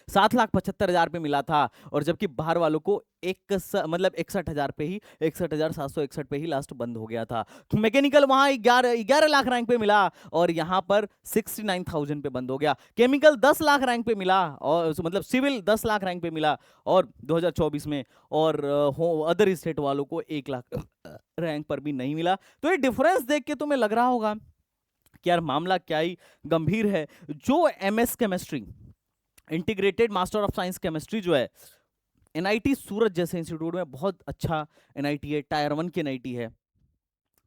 7,75,000 पे मिला था, और जबकि बाहर वालों को एक मतलब 61,000 पे ही, 61,761 पे ही लास्ट बंद हो गया था। मैकेनिकल वहां 11 लाख रैंक पे मिला, और यहां पर 69,000 पे बंद हो गया। केमिकल 10 लाख रैंक पे मिला, और मतलब सिविल 10 लाख रैंक पे मिला और 2024 में, और अदर स्टेट वालों को 1 लाख रैंक पर भी नहीं मिला। तो ये डिफरेंस देख के तुम्हें लग रहा होगा कि यार मामला क्या ही गंभीर है। जो MS chemistry, integrated master of science chemistry जो है, एनआईटी सूरत जैसे इंस्टीट्यूट में बहुत अच्छा एनआईटी है, टायर 1 की एनआईटी है,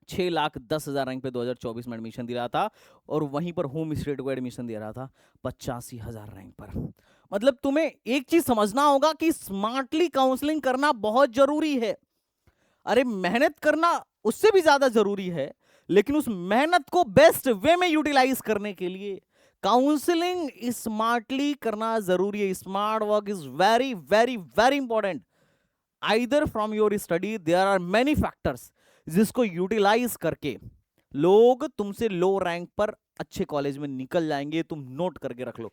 6,10,000 रैंक पे 2024 में एडमिशन दिया था, और वहीं पर होम स्टेट को एडमिशन दे रहा था 85,000 रैंक पर। मतलब तुम्हें एक चीज समझना होगा कि स्मार्टली काउंसलिंग करना बहुत जरूरी है। अरे मेहनत करना उससे भी ज्यादा जरूरी है, लेकिन उस मेहनत को बेस्ट वे में यूटिलाइज करने के लिए काउंसलिंग स्मार्टली करना जरूरी है। Smart work is very very very important. Either from your study there are many factors जिसको यूटिलाइज करके लोग तुमसे लो रैंक पर अच्छे कॉलेज में निकल जाएंगे। तुम नोट करके रख लो।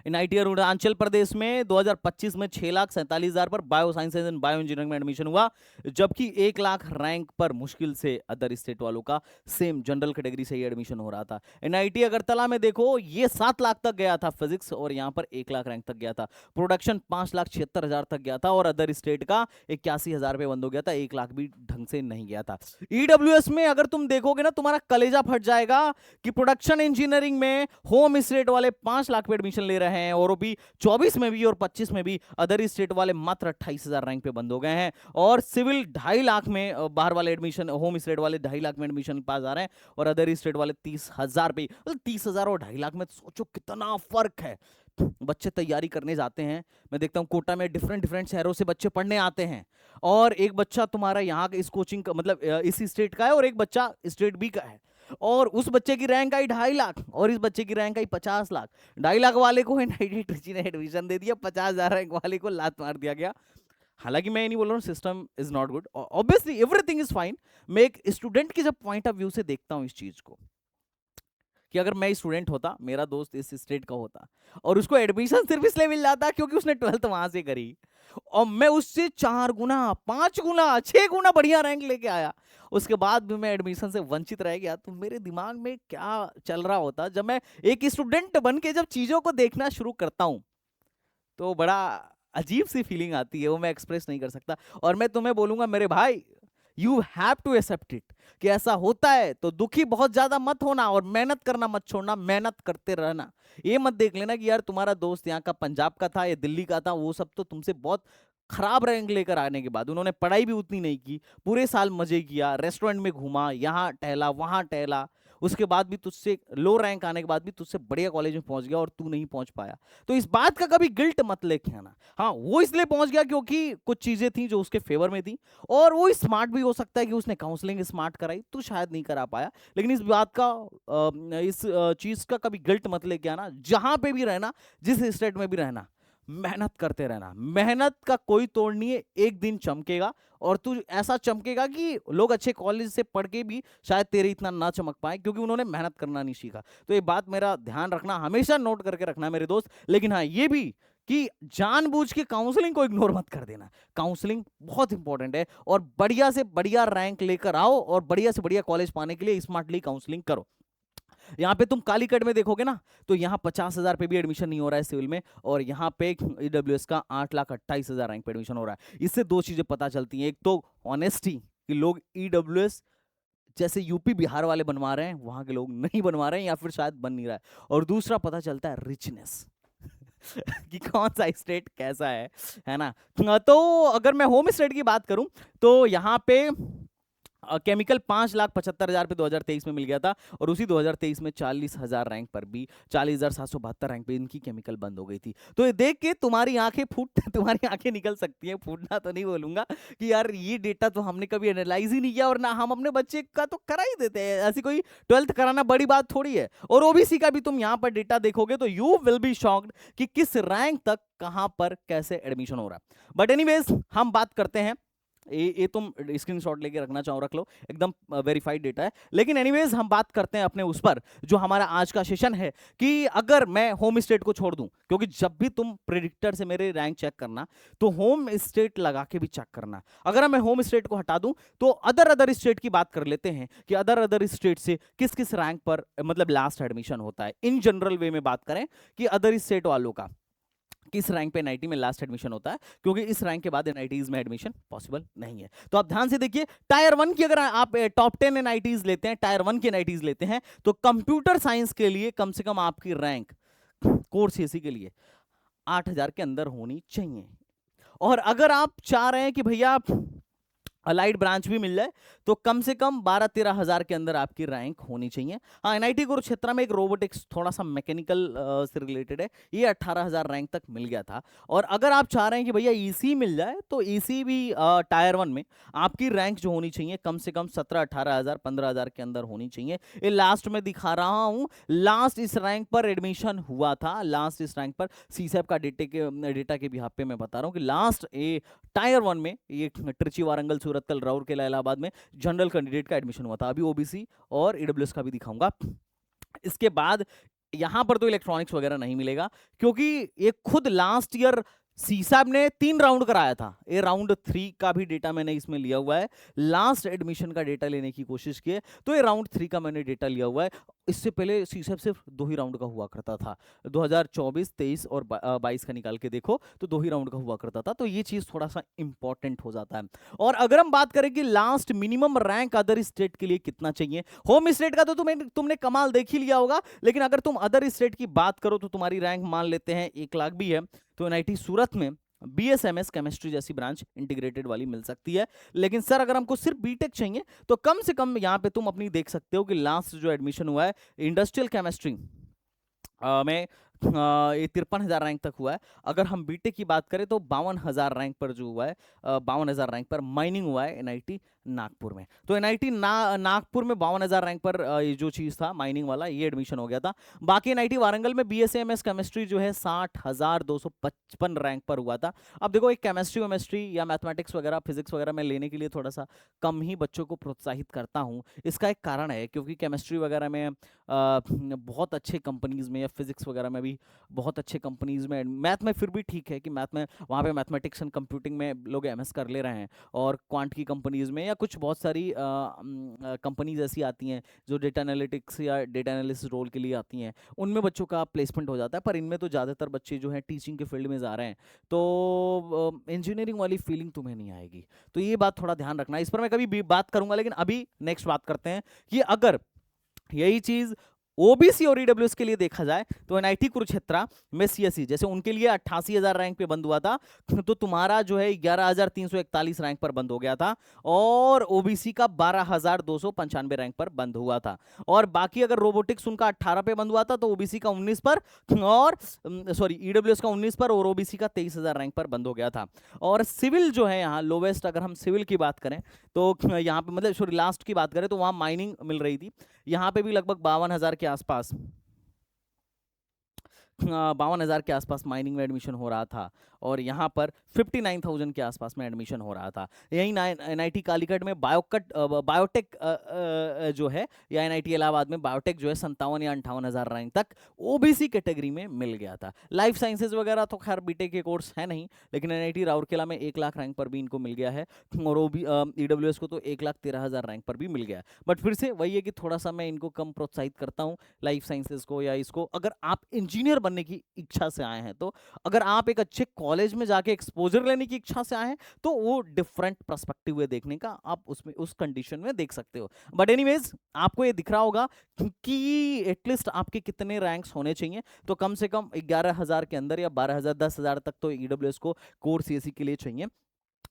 एनआईटी अरुणाचल प्रदेश में 2025 में 6,47,000 पर bio sciences and bio engineering में एडमिशन हुआ, जबकि 1 लाख रैंक पर मुश्किल से अदर स्टेट वालों का सेम जनरल कैटेगरी से ही एडमिशन हो रहा था। एनआईटी अगरतला में देखो, ये 7 लाख तक गया था फिजिक्स, और यहां पर 1 लाख रैंक तक गया था। प्रोडक्शन 5,76,000 तक गया था, और अदर स्टेट का 81,000 पे बंद हो गया था, 1 लाख भी ढंग से नहीं गया था। ईडब्ल्यूएस में अगर तुम देखोगे ना, तुम्हारा कलेजा फट जाएगा कि प्रोडक्शन इंजीनियरिंग में होम स्टेट वाले 5 लाख पे एडमिशन ले रहे हैं, और भी 24 में भी और 25 में भी अदर स्टेट वाले मात्र 28,000 रैंक पे बंद हो गए हैं। और सिविल 2.5 लाख में बाहर वाले एडमिशन, होम स्टेट वाले 2.5 लाख में एडमिशन पास आ रहे हैं, और अदर स्टेट वाले 30,000 पे। 30,000 और 2.5 लाख में सोचो कितना फर्क है। बच्चे तैयारी करने जाते हैं, मैं देखता हूँ कोटा में डिफरेंट डिफरेंट शहरों से बच्चे पढ़ने आते हैं, और एक बच्चा तुम्हारा यहाँ इस कोचिंग का मतलब इसी स्टेट का है, और एक बच्चा स्टेट बी का है, और उस बच्चे की रैंक आई 2.5 लाख, और इस बच्चे की रैंक आई 50 लाख। 2.5 लाख वाले को एनआईटी ट्रिची ने एडमिशन दे दिया, 50,000 रैंक वाले को लात मार दिया गया। हालांकि मैं ये नहीं बोल रहा हूँ system is not good, obviously everything is fine. मैं एक स्टूडेंट के जब पॉइंट ऑफ व्यू से देखता हूँ इस चीज को, कि अगर मैं स्टूडेंट होता, मेरा दोस्त इस स्टेट का होता, और उसको एडमिशन सिर्फ इसलिए मिल जाता क्योंकि उसने 12th वहां से करी, और मैं उससे 4 गुना 5 गुना 6 गुना बढ़िया रैंक लेके आया, उसके बाद भी मैं एडमिशन से वंचित रह गया, तो मेरे दिमाग में क्या चल रहा होता। जब मैं एक स्टूडेंट बन के जब चीजों को देखना शुरू करता हूं, तो बड़ा अजीब सी फीलिंग आती है, वो मैं एक्सप्रेस नहीं कर सकता। और मैं तुम्हें बोलूंगा मेरे भाई, you have to accept it कि ऐसा होता है, तो दुखी बहुत ज्यादा मत होना, और मेहनत करना मत छोड़ना, मेहनत करते रहना। ये मत देख लेना कि यार तुम्हारा दोस्त यहाँ का पंजाब का था या दिल्ली का था, वो सब तो तुमसे बहुत खराब रैंक लेकर आने के बाद उन्होंने पढ़ाई भी उतनी नहीं की, पूरे साल मजे किया, रेस्टोरेंट में घूमा, यहाँ टहला वहां टहला, उसके बाद भी तुझसे लो रैंक आने के बाद भी तुझसे बढ़िया कॉलेज में पहुंच गया, और तू नहीं पहुंच पाया। तो इस बात का कभी गिल्ट मत लेके आना। हाँ, वो इसलिए पहुंच गया क्योंकि कुछ चीजें थी जो उसके फेवर में थी, और वो स्मार्ट भी हो सकता है कि उसने काउंसलिंग स्मार्ट कराई, तू शायद नहीं करा पाया। लेकिन इस बात का इस चीज का कभी गिल्ट मत लेके आना। जहां पे भी रहना, जिस स्टेट में भी रहना, मेहनत करते रहना। मेहनत का कोई तोड़ नहीं है, एक दिन चमकेगा, और तू ऐसा चमकेगा कि लोग अच्छे कॉलेज से पढ़ के भी शायद तेरे इतना ना चमक पाए, क्योंकि उन्होंने मेहनत करना नहीं सीखा। तो ये बात मेरा ध्यान रखना, हमेशा नोट करके रखना मेरे दोस्त। लेकिन हाँ, ये भी कि जानबूझ के काउंसलिंग को इग्नोर मत कर देना। काउंसलिंग बहुत इंपॉर्टेंट है, और बढ़िया से बढ़िया रैंक लेकर आओ, और बढ़िया से बढ़िया कॉलेज पाने के लिए स्मार्टली काउंसलिंग करो। यहाँ पे तुम कालीकट में देखोगे ना, तो यहाँ 50,000 पे भी एडमिशन नहीं हो रहा है सिविल में, और यहाँ पे ईडब्ल्यूएस का 8,28,000 रैंक पे एडमिशन हो रहा है। इससे दो चीजें पता चलती हैं, एक तो ऑनेस्टी कि लोग ईडब्ल्यूएस जैसे यूपी बिहार वाले बनवा रहे हैं, वहां के लोग नहीं बनवा रहे हैं, या फिर शायद बन नहीं रहा है। और दूसरा पता चलता है रिचनेस। कि कौन सा स्टेट कैसा है ना। तो अगर मैं होम स्टेट की बात करूं तो यहाँ पे केमिकल 5,75,000 पे 2023 में मिल गया था, और उसी 2023 में 40,000 रैंक पर भी 40,772 रैंक पे इनकी केमिकल बंद हो गई थी। तो ये देख के तुम्हारी आंखें फूट तुम्हारी आंखें निकल सकती हैं, फूटना तो नहीं बोलूंगा कि यार ये डेटा तो हमने कभी एनालाइज ही नहीं किया, और ना हम अपने बच्चे का तो करा ही देते हैं, ऐसी कोई 12th कराना बड़ी बात थोड़ी है। और ओबीसी का भी तुम यहाँ पर डेटा देखोगे तो यू विल बी शॉक्ड कि किस रैंक तक कहां पर कैसे एडमिशन हो रहा है। बट एनीवेज हम बात करते हैं, ये तुम स्क्रीनशॉट लेके रखना चाहो रख लो, एकदम वेरीफाइड डेटा है। लेकिन एनीवेज हम बात करते हैं अपने उस पर जो हमारा आज का सेशन है, कि अगर मैं होम स्टेट को छोड़ दूं, क्योंकि जब भी तुम प्रेडिक्टर से मेरे रैंक चेक करना तो होम स्टेट लगा के भी चेक करना। अगर मैं होम स्टेट को हटा दूं तो अदर स्टेट की बात कर लेते हैं कि अदर स्टेट से किस किस रैंक पर मतलब लास्ट एडमिशन होता है। इन जनरल वे में बात करें कि अदर स्टेट वालों का किस रैंक पे एनआईटी में लास्ट एडमिशन होता है, क्योंकि इस रैंक के बाद एनआईटीज में एडमिशन पॉसिबल नहीं है। तो आप ध्यान से देखिए, टायर 1 की अगर आप टॉप 10 एनआईटीज लेते हैं, टायर 1 की एनआईटीज लेते हैं, तो कंप्यूटर साइंस के लिए कम से कम आपकी रैंक कोर्स एसी के लिए 8,000 के अंदर होनी चाहिए। और अगर आप चाह रहे हैं कि भैया अलाइड ब्रांच भी मिल जाए तो कम से कम 12-13 हजार के अंदर आपकी रैंक होनी चाहिए। हाँ, एनआईटी कुरुक्षेत्र में एक रोबोटिक्स थोड़ा सा मैकेनिकल से रिलेटेड है, ये 18,000 रैंक तक मिल गया था। और अगर आप चाह रहे हैं कि भैया ईसी मिल जाए तो ईसी भी टायर 1 में आपकी रैंक जो होनी चाहिए कम से कम 17-18 हजार 15 हजार के अंदर होनी चाहिए। ये लास्ट में दिखा रहा हूँ, लास्ट इस रैंक पर एडमिशन हुआ था, लास्ट इस रैंक पर सीसैप का डेटा के बिहाफ पे मैं बता रहा हूँ कि लास्ट ए टायर 1 में ये ट्रिची, वारंगल, सूरतकल, राउरकेला, इलाहाबाद में जनरल कैंडिडेट का एडमिशन हुआ था। अभी ओबीसी और ईडब्ल्यूएस का भी दिखाऊंगा। इसके बाद यहां पर तो इलेक्ट्रॉनिक्स वगैरह नहीं मिलेगा, क्योंकि ये खुद लास्ट ईयर सीसैप ने 3 राउंड कराया था। ये राउंड 3 का भी डेटा मैंने इसमें लिया हुआ है, लास्ट एडमिशन का डेटा लेने की कोशिश की है तो ये राउंड 3 का मैंने डेटा लिया हुआ है। इससे पहले सीसैप सिर्फ 2 ही राउंड का हुआ करता था, 2024, 23 और 22 का निकाल के देखो तो 2 ही राउंड का हुआ करता था। तो ये चीज थोड़ा सा इंपॉर्टेंट हो जाता है। और अगर हम बात करें कि last minimum rank other state के लिए कितना चाहिए, होम स्टेट का तो तुमने कमाल देख ही लिया होगा, लेकिन अगर तुम अदर स्टेट की बात करो तो तुम्हारी रैंक मान लेते हैं 1 लाख भी है तो एनआईटी सूरत में बीएसएमएस केमिस्ट्री जैसी ब्रांच इंटीग्रेटेड वाली मिल सकती है। लेकिन सर अगर हमको सिर्फ बीटेक चाहिए तो कम से कम यहां पे तुम अपनी देख सकते हो कि लास्ट जो एडमिशन हुआ है इंडस्ट्रियल केमिस्ट्री में ये 53,000 रैंक तक हुआ है। अगर हम बीटेक की बात करें तो 52,000 रैंक पर जो हुआ है, 52,000 रैंक पर माइनिंग हुआ है एनआईटी नागपुर में। तो एनआईटी नागपुर में 52,000 रैंक पर ये जो चीज था माइनिंग वाला, ये एडमिशन हो गया था। बाकी एनआईटी वारंगल में बीएसएमएस केमिस्ट्री जो है 60,255 रैंक पर हुआ था। अब देखो, एक केमिस्ट्री या मैथमेटिक्स वगैरह, फिजिक्स वगैरह में लेने के लिए थोड़ा सा कम ही बच्चों को प्रोत्साहित करता हूँ। इसका एक कारण है, क्योंकि केमिस्ट्री वगैरह में बहुत अच्छे कंपनीज में, या फिजिक्स वगैरह में भी बहुत अच्छे कंपनीज में, मैथ में फिर भी ठीक है कि मैथ में वहाँ पे मैथमेटिक्स एंड कंप्यूटिंग में लोग एमएस कर ले रहे हैं, और क्वांट की कंपनीज में या कुछ बहुत सारी कंपनीज ऐसी आती हैं जो डेटा एनालिटिक्स या डेटा एनालिस्ट रोल के लिए आती हैं, उनमें बच्चों का प्लेसमेंट हो जाता है। पर इनमें तो ज़्यादातर बच्चे जो हैं टीचिंग के फील्ड में जा रहे हैं, तो इंजीनियरिंग वाली फीलिंग तुम्हें नहीं आएगी। तो ये बात थोड़ा ध्यान रखना, इस पर मैं कभी भी बात करूंगा। लेकिन अभी नेक्स्ट बात करते हैं कि अगर यही चीज ओबीसी और ईडब्ल्यूएस के लिए देखा जाए तो एनआईटी कुरुक्षेत्र में सीएससी जैसे उनके लिए 88,000 रैंक पे बंद हुआ था, तो तुम्हारा जो है 11,341 रैंक पर बंद हो गया था, और ओबीसी का 12,295 रैंक पर बंद हुआ था। और बाकी अगर रोबोटिक्स उनका 18 पे बंद हुआ था तो ओबीसी का 19 पर, और सॉरी ईडब्ल्यूएस का 19 पर, और ओबीसी का 23,000 रैंक पर बंद हो गया था। और सिविल जो है यहाँ लोवेस्ट, अगर हम सिविल की बात करें तो यहाँ पे मतलब सॉरी लास्ट की बात करें तो वहाँ माइनिंग मिल रही थी, यहाँ पे भी लगभग 52,000 के आसपास, 52,000 के आसपास माइनिंग में एडमिशन हो रहा था, और यहाँ पर 59,000 के आसपास में एडमिशन हो रहा था। यही एनआईटी कालीकट में बायोटेक जो है, या एनआईटी इलाहाबाद में बायोटेक जो है 57 या 58,000 रैंक तक ओबीसी कैटेगरी में मिल गया था। लाइफ साइंसेज वगैरह तो खैर बीटेक के कोर्स है नहीं, लेकिन एनआईटी राउरकेला में 1 लाख रैंक पर भी इनको मिल गया है, और ईडब्ल्यूएस को तो 1,13,000 रैंक पर भी मिल गया। बट फिर से वही है कि थोड़ा सा मैं इनको कम प्रोत्साहित करता हूँ लाइफ साइंसेज को या इसको। अगर आप इंजीनियर बनने की इच्छा से आए हैं, तो अगर आप एक अच्छे कॉलेज में जाके एक्सपोजर लेने की इच्छा से आए हैं, तो वो डिफरेंट पर्सपेक्टिव है देखने का, आप उसमें उस कंडीशन में देख सकते हो। बट एनीवेज आपको ये दिख रहा होगा कि एटलीस्ट आपके कितने रैंक्स होने चाहिए, तो कम से कम 11,000 के अंदर या 12,000 10,000 तक तो ईडब्ल्यूएस को कोर सीएससी के लिए चाहिए,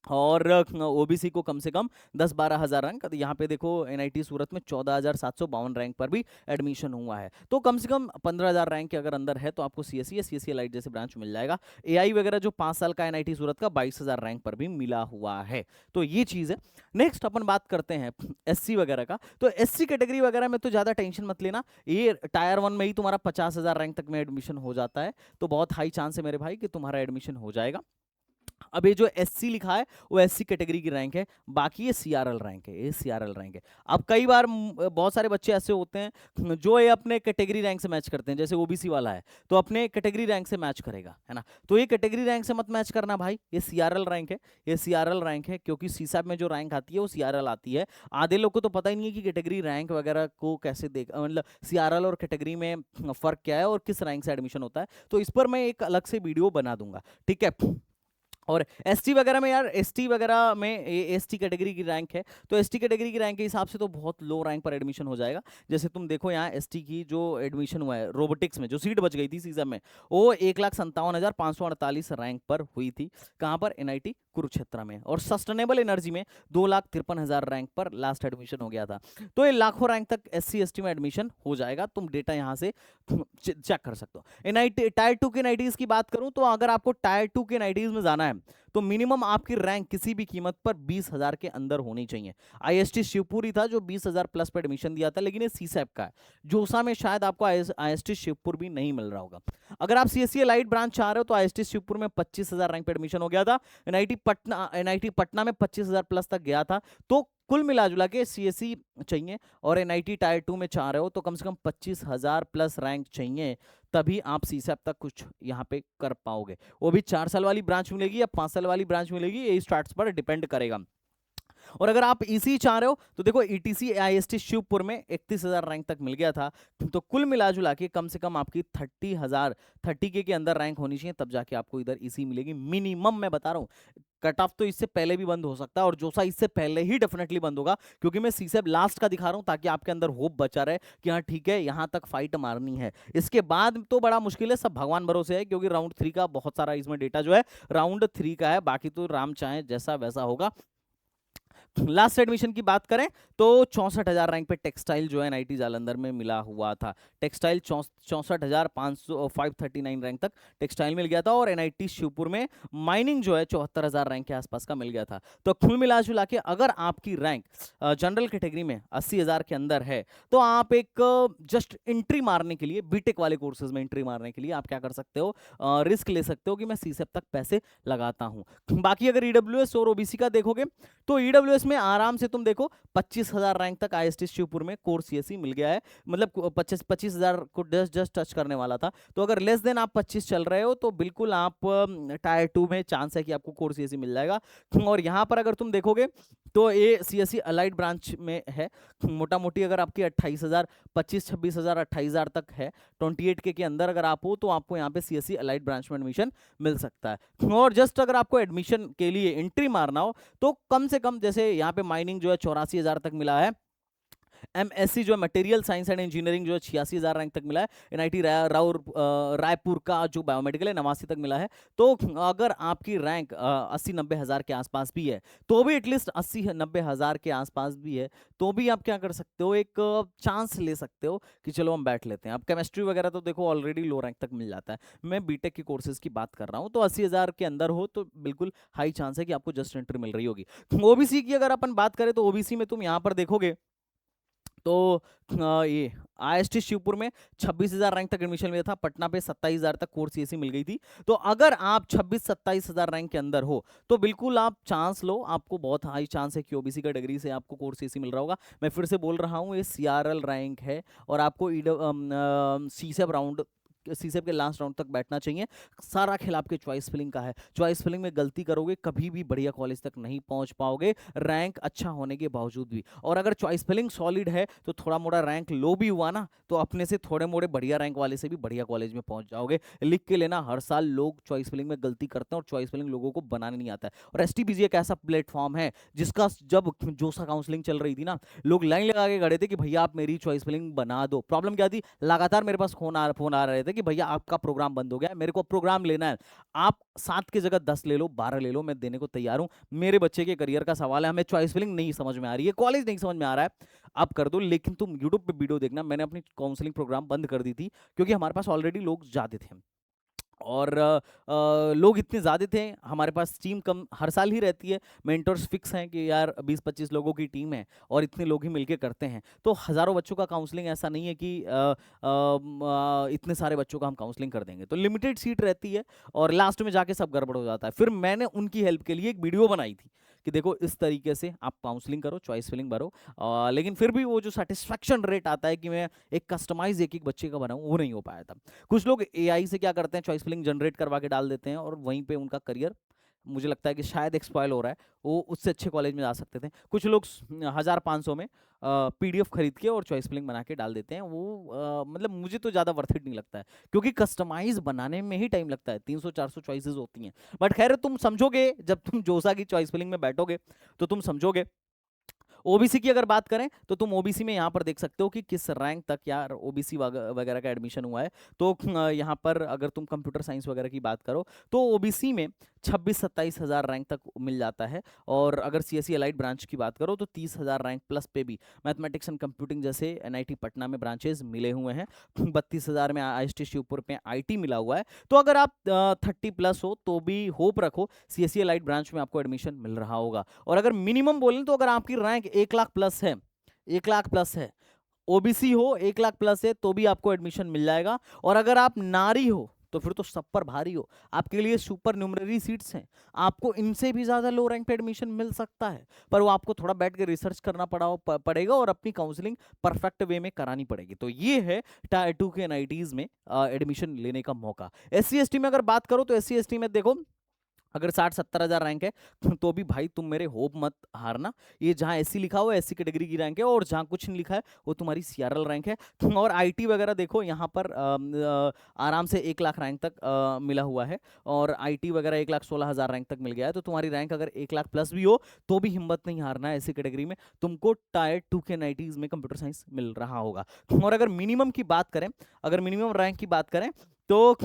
और ओबीसी को कम से कम 10-12 हज़ार रैंक। यहाँ पे देखो एनआईटी सूरत में 14,752 रैंक पर भी एडमिशन हुआ है, तो कम से कम 15,000 रैंक के अगर अंदर है तो आपको सीएससी या सीएससी लाइट जैसे ब्रांच मिल जाएगा। एआई वगैरह जो 5 साल का एनआईटी सूरत का 22,000 रैंक पर भी मिला हुआ है, तो ये चीज़ है। नेक्स्ट अपन बात करते हैं एससी वगैरह का, तो एससी कैटेगरी वगैरह में तो ज़्यादा टेंशन मत लेना, ये टायर 1 में ही तुम्हारा 50,000 रैंक तक में एडमिशन हो जाता है, तो बहुत हाई चांस है मेरे भाई कि तुम्हारा एडमिशन हो जाएगा। अब ये जो एससी लिखा है वो एससी कैटेगरी की रैंक है, बाकी ये सीआरएल रैंक है, ये सीआरएल रैंक है। अब कई बार बहुत सारे बच्चे ऐसे होते हैं जो ये अपने कैटेगरी रैंक से मैच करते हैं, जैसे ओबीसी वाला है तो अपने कैटेगरी रैंक से मैच करेगा, है ना, तो ये कैटेगरी रैंक से मत मैच करना भाई, ये सीआरएल रैंक है, ये सीआरएल रैंक है, क्योंकि सीसैप में जो रैंक आती है वो सीआरएल आती है। आधे लोग को तो पता ही नहीं है कि कैटेगरी रैंक वगैरह को कैसे देख, मतलब सीआरएल और कैटेगरी में फर्क क्या है और किस रैंक से एडमिशन होता है, तो इस पर मैं एक अलग से वीडियो बना दूंगा, ठीक है। और एसटी वगैरह में यार, एसटी वगैरह में एसटी कैटेगरी की रैंक है, तो एसटी कैटेगरी की रैंक के हिसाब से तो बहुत लो रैंक पर एडमिशन हो जाएगा। जैसे तुम देखो यहाँ एसटी की जो एडमिशन हुआ है रोबोटिक्स में, जो सीट बच गई थी सीजन में, वो 1,57,548 रैंक पर हुई थी, कहाँ पर, एनआईटी कुरुक्षेत्र में। और सस्टेनेबल एनर्जी में 2,53,000 रैंक पर लास्ट एडमिशन हो गया था, तो ये लाखों रैंक तक एससी एसटी में एडमिशन हो जाएगा, तुम डेटा यहाँ से चेक कर सकते हो। एनआईटी टायर 2 के एनआईटीज की बात करूं तो अगर आपको टायर 2 के एनआईटीज में जाना है तो मिनिमम आपकी रैंक किसी भी कीमत पर 20,000 के अंदर होनी चाहिए। आईएसटी शिवपुरी था जो 20,000 प्लस पर एडमिशन दिया था, लेकिन ये सीसैप का है, जोसा में शायद आपको आईएसटी शिवपुर भी नहीं मिल रहा होगा। अगर आप सीएससी लाइट ब्रांच चाह रहे हो तो आईएसटी शिवपुर में 25,000 रैंक पर एडमिशन हो गया था, एनआईटी पटना में 25,000 प्लस तक गया था, तो कुल मिला जुला के सीएससी चाहिए और एनआईटी टायर 2 में चाह रहे हो तो कम से कम 25,000 प्लस रैंक चाहिए, तभी आप सीसैप तक कुछ यहाँ पे कर पाओगे। वो भी 4 साल वाली ब्रांच मिलेगी या 5 साल वाली ब्रांच मिलेगी, ये स्टार्ट्स पर डिपेंड करेगा। और अगर आप ईसी चाह रहे हो तो देखो ईटीसी आईएसटी शिवपुर में 31,000 रैंक तक मिल गया था, तो कुल मिला जुला के कम से कम आपकी 30 के अंदर रैंक होनी चाहिए, तब जाके आपको इधर ईसी मिलेगी मिनिमम। मैं बता रहा हूँ कट ऑफ तो इससे पहले भी बंद हो सकता है और जोसा इससे पहले ही डेफिनेटली बंद होगा, क्योंकि मैं सीसैप लास्ट का दिखा रहा हूं ताकि आपके अंदर होप बचा रहे कि हाँ ठीक है यहां तक फाइट मारनी है, इसके बाद तो बड़ा मुश्किल है, सब भगवान भरोसे है, क्योंकि राउंड 3 का बहुत सारा इसमें डेटा जो है राउंड 3 का है, बाकी तो राम चाहे जैसा वैसा होगा। लास्ट एडमिशन की बात करें तो 64,000 रैंक पे टेक्सटाइल जो है एनआईटी जालंधर में मिला हुआ था, टेक्सटाइल 64,539 रैंक तक टेक्सटाइल मिल गया था, और एनआईटी शिवपुर में माइनिंग जो है 74,000 रैंक के आसपास का मिल गया था। तो कुल मिला जुला के अगर आपकी रैंक जनरल कैटेगरी में 80,000 के अंदर है तो आप एक जस्ट एंट्री मारने के लिए, बीटेक वाले कोर्सेज में एंट्री मारने के लिए आप क्या कर सकते हो, रिस्क ले सकते हो कि मैं सीसैप तक पैसे लगाता हूं। बाकी अगर ईडब्ल्यूएस और ओबीसी का देखोगे तो ईडब्ल्यूएस में आराम से तुम देखो 25,000 रैंक तक आईएसटी शिवपुर में कोर सीएससी मिल गया है, मतलब 25,000 को जस्ट टच करने वाला था, तो अगर लेस देन आप 25 चल रहे हो तो बिल्कुल आप टायर 2 में चांस है कि आपको कोर सीएससी मिल जाएगा। और यहां पर अगर तुम देखोगे तो ये सीएससी अलाइड ब्रांच में है, मोटा मोटी अगर आपकी 28,000 25-26,000 28,000 तक है, 28 के अंदर अगर आप हो तो आपको यहाँ पे सीएससी अलाइड ब्रांच में एडमिशन मिल सकता है। और जस्ट अगर आपको एडमिशन के लिए एंट्री मारना हो तो कम से कम, जैसे यहाँ पे माइनिंग जो है 84,000 तक मिला है, एमएससी जो है मटेरियल साइंस एंड इंजीनियरिंग जो है 86,000 रैंक तक मिला है, एनआईटी रायपुर का जो बायोमेडिकल है 89 तक मिला है। तो अगर आपकी रैंक 80-90 हज़ार के आसपास भी है तो भी एटलीस्ट 80-90 हज़ार के आसपास भी है तो भी आप क्या कर सकते हो, एक चांस ले सकते हो कि चलो हम बैठ लेते हैं। अब केमिस्ट्री वगैरह तो देखो ऑलरेडी लो रैंक तक मिल जाता है, मैं बीटेक के कोर्सेज की बात कर रहा हूँ, तो 80,000 के अंदर हो तो बिल्कुल हाई चांस है कि आपको जस्ट एंट्री मिल रही होगी। ओबीसी की अगर अपन बात करें तो ओबीसी में तुम यहाँ पर देखोगे तो ये आईएसटी शिवपुर में 26,000 रैंक तक एडमिशन मिला था, पटना पे 27,000 तक कोर्स सीएससी मिल गई थी। तो अगर आप 26-27,000 रैंक के अंदर हो तो बिल्कुल आप चांस लो, आपको बहुत हाई चांस है कि ओबीसी कैटेगरी से आपको कोर्स सीएससी मिल रहा होगा। मैं फिर से बोल रहा हूँ ये सीआरएल रैंक है और आपको सीसैप राउंड सीसेप के लास्ट राउंड तक बैठना चाहिए। सारा खेल आपके चॉइस फिलिंग का है। चॉइस फिलिंग में गलती करोगे कभी भी बढ़िया कॉलेज तक नहीं पहुंच पाओगे, रैंक अच्छा होने के बावजूद भी। और अगर चॉइस फिलिंग सॉलिड है तो थोड़ा मोड़ा रैंक लो भी हुआ ना, तो अपने से थोड़े मोड़े बढ़िया रैंक वाले से भी बढ़िया कॉलेज में पहुंच जाओगे। लिख के लेना, हर साल लोग चॉइस फिलिंग में गलती करते हैं और चॉइस फिलिंग लोगों को बनाने नहीं आता है। और एसटीबीजी एक ऐसा प्लेटफॉर्म है जिसका जब जोसा काउंसलिंग चल रही थी ना, लोग लाइन लगा के खड़े थे कि भैया आप मेरी चॉइस फिलिंग बना दो। प्रॉब्लम क्या थी, लगातार मेरे पास फोन आ रहे थे कि भैया आपका प्रोग्राम बंद हो गया है, मेरे को प्रोग्राम लेना है। आप 7 की जगह 10 ले लो, 12 ले लो, मैं देने को तैयार हूं। मेरे बच्चे के करियर का सवाल है, हमें चॉइस फिलिंग नहीं समझ में आ रही है, कॉलेज नहीं समझ में आ रहा है, आप कर दो। लेकिन तुम यूट्यूब पे वीडियो देखना, मैंने अपनी काउंसलिंग प्रोग्राम बंद कर दी थी क्योंकि हमारे पास ऑलरेडी लोग जाते थे। और लोग इतने ज़्यादा थे, हमारे पास टीम कम हर साल ही रहती है, मेंटर्स फिक्स हैं कि यार 20-25 लोगों की टीम है और इतने लोग ही मिलके करते हैं। तो हज़ारों बच्चों का काउंसलिंग ऐसा नहीं है कि इतने सारे बच्चों का हम काउंसलिंग कर देंगे, तो लिमिटेड सीट रहती है और लास्ट में जाके सब गड़बड़ हो जाता है। फिर मैंने उनकी हेल्प के लिए एक वीडियो बनाई थी कि देखो इस तरीके से आप काउंसलिंग करो, चॉइस फिलिंग भरो। लेकिन फिर भी वो जो सेटिस्फैक्शन रेट आता है कि मैं एक कस्टमाइज एक एक बच्चे का बनाऊं, वो नहीं हो पाया था। कुछ लोग एआई से क्या करते हैं, चॉइस फिलिंग जनरेट करवा के डाल देते हैं और वहीं पे उनका करियर मुझे लगता है कि शायद एक्सपॉयल हो रहा है, वो उससे अच्छे कॉलेज में जा सकते थे। कुछ लोग 1500 में पीडीएफ खरीद के और चॉइस फिलिंग बना के डाल देते हैं, वो मतलब मुझे तो ज़्यादा वर्थ इट नहीं लगता है, क्योंकि कस्टमाइज बनाने में ही टाइम लगता है, 300-400 चॉइसेस होती हैं। बट खैर तुम समझोगे जब तुम जोसा की चॉइस फिलिंग में बैठोगे तो तुम समझोगे। ओबीसी की अगर बात करें तो तुम ओबीसी में यहाँ पर देख सकते हो कि किस रैंक तक यार ओबीसी वगैरह का एडमिशन हुआ है। तो यहाँ पर अगर तुम कंप्यूटर साइंस वगैरह की बात करो तो ओबीसी में 26-27 हज़ार रैंक तक मिल जाता है। और अगर सीएससी एलाइड ब्रांच की बात करो तो 30,000 रैंक प्लस पे भी मैथमेटिक्स एंड कंप्यूटिंग जैसे एनआईटी पटना में ब्रांचेस मिले हुए हैं। 32,000 में आईएसटी शिवपुर में आईटी मिला हुआ है। तो अगर आप 30 प्लस हो तो भी होप रखो सीएससी एलाइड ब्रांच में आपको एडमिशन मिल रहा होगा। और अगर मिनिमम बोलें तो अगर आपकी रैंक 1 लाख प्लस है, 1 लाख प्लस है, ओबीसी हो 1 लाख प्लस है तो भी आपको एडमिशन मिल जाएगा। और अगर आप नारी हो तो फिर तो सब पर भारी हो, आपके लिए सुपर न्यूमररी सीट्स हैं, आपको इनसे भी ज्यादा लो रैंक पे एडमिशन मिल सकता है। पर वो आपको थोड़ा बैठ के रिसर्च करना पड़ेगा और अपनी काउंसलिंग परफेक्ट वे में करानी पड़ेगी। तो ये है टायर 2 के एनआईटीज में एडमिशन लेने का मौका। एससी एसटी में अगर बात करो तो एससी एसटी में देखो अगर 60-70 हज़ार रैंक है तो भी भाई तुम मेरे होप मत हारना। ये जहाँ एससी लिखा हुआ है एससी कैटेगरी की रैंक है, और जहाँ कुछ नहीं लिखा है वो तुम्हारी सीआरएल रैंक है। और आईटी वगैरह देखो यहाँ पर आराम से 1 लाख रैंक तक मिला हुआ है, और आईटी वगैरह 1,16,000 रैंक तक मिल गया है। तो तुम्हारी रैंक अगर 1 लाख प्लस भी हो तो भी हिम्मत नहीं हारना है, ऐसी कैटेगरी में तुमको टायर 2 के एनआईटीज में कंप्यूटर साइंस मिल रहा होगा। और अगर मिनिमम की बात करें, अगर मिनिमम रैंक की बात करें तो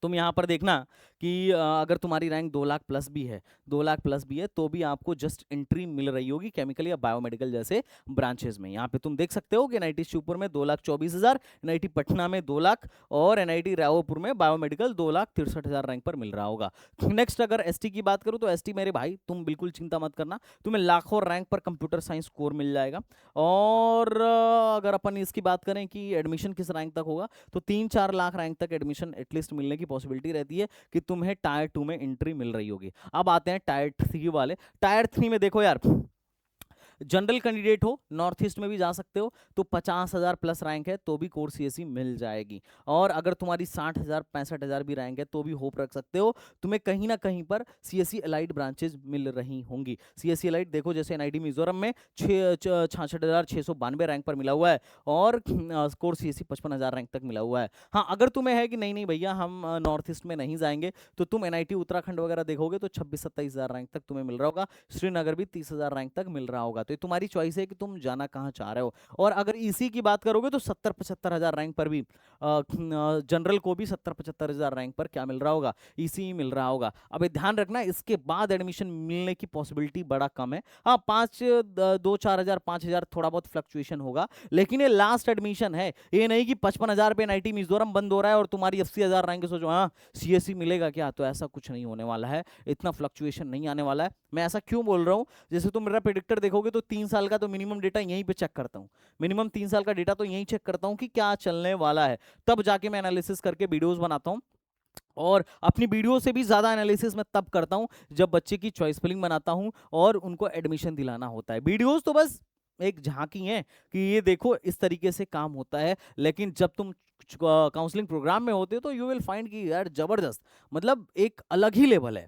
तुम यहाँ पर देखना कि अगर तुम्हारी रैंक 2 लाख प्लस भी है, 2 लाख प्लस भी है तो भी आपको जस्ट एंट्री मिल रही होगी केमिकल या बायोमेडिकल जैसे ब्रांचेस में। यहाँ पे तुम देख सकते हो कि एनआईटी शिवपुर में 2,24,000, एनआईटी पटना में 2 लाख और एनआईटी रावपुर में बायोमेडिकल 2,63,000 रैंक पर मिल रहा होगा। नेक्स्ट अगर एसटी की बात करूँ तो एसटी मेरे भाई तुम बिल्कुल चिंता मत करना, तुम्हें लाखों रैंक पर कंप्यूटर साइंस कोर मिल जाएगा। और अगर अपन इसकी बात करें कि एडमिशन किस रैंक तक होगा तो 3-4 लाख रैंक तक एडमिशन एटलीस्ट मिलने की पॉसिबिलिटी रहती है कि तुम्हें टायर 2 में एंट्री मिल रही होगी। अब आते हैं टायर 3 वाले। टायर 3 में देखो यार, जनरल कैंडिडेट हो, नॉर्थ ईस्ट में भी जा सकते हो, तो 50,000 प्लस रैंक है तो भी कोर सीएससी मिल जाएगी। और अगर तुम्हारी 60,000 65,000 भी रैंक है तो भी होप रख सकते हो, तुम्हें कहीं ना कहीं पर सीएससी एलाइड ब्रांचेज मिल रही होंगी। सीएससी एलाइड देखो जैसे एनआईटी मिजोरम में 66,692 रैंक पर मिला हुआ है, और कोर सीएससी 55,000 रैंक तक मिला हुआ है। हाँ, अगर तुम्हें है कि नहीं नहीं भैया हम नॉर्थ ईस्ट में नहीं जाएंगे, तो तुम एनआईटी उत्तराखंड वगैरह देखोगे तो 26-27,000 रैंक तक तुम्हें मिल रहा होगा, श्रीनगर भी 30,000 रैंक तक मिल रहा होगा। तो ये तुम्हारी चॉइस है कि तुम जाना कहाँ चाह रहे हो। और अगर इसी की बात करोगे तो 70-75 हज़ार रैंक पर भी जनरल को भी 70-75 हज़ार रैंक पर क्या मिल रहा होगा, इसी मिल रहा होगा। अब ध्यान रखना इसके बाद एडमिशन मिलने की पॉसिबिलिटी बड़ा कम है। हाँ, 2-4 हज़ार 5,000 थोड़ा बहुत फ्लक्चुएशन होगा, लेकिन ये लास्ट एडमिशन है। ये नहीं कि 55,000 पे एनआईटी मिजोरम बंद हो रहा है और तुम्हारी 80,000 रैंक सोचो हाँ सीएससी मिलेगा क्या, तो ऐसा कुछ नहीं होने वाला है, इतना फ्लक्चुएशन नहीं आने वाला है। मैं ऐसा क्यों बोल रहा हूँ, जैसे तुम मेरा प्रेडिक्टर देखोगे तो 3 साल का तो मिनिमम डेटा यहीं पे चेक करता हूँ, मिनिमम 3 साल का डेटा तो यहीं चेक करता हूँ कि क्या चलने वाला है, तब जाके मैं एनालिसिस करके वीडियोस बनाता हूँ। और अपनी वीडियो से भी ज्यादा एनालिसिस मैं तब करता हूँ जब बच्चे की चॉइस फिलिंग बनाता हूँ और उनको एडमिशन दिलाना होता है। वीडियोस तो बस एक झांकी है कि ये देखो इस तरीके से काम होता है, लेकिन जब तुम काउंसलिंग प्रोग्राम में होते हो तो यू विल फाइंड कि यार जबरदस्त, मतलब एक अलग ही लेवल है।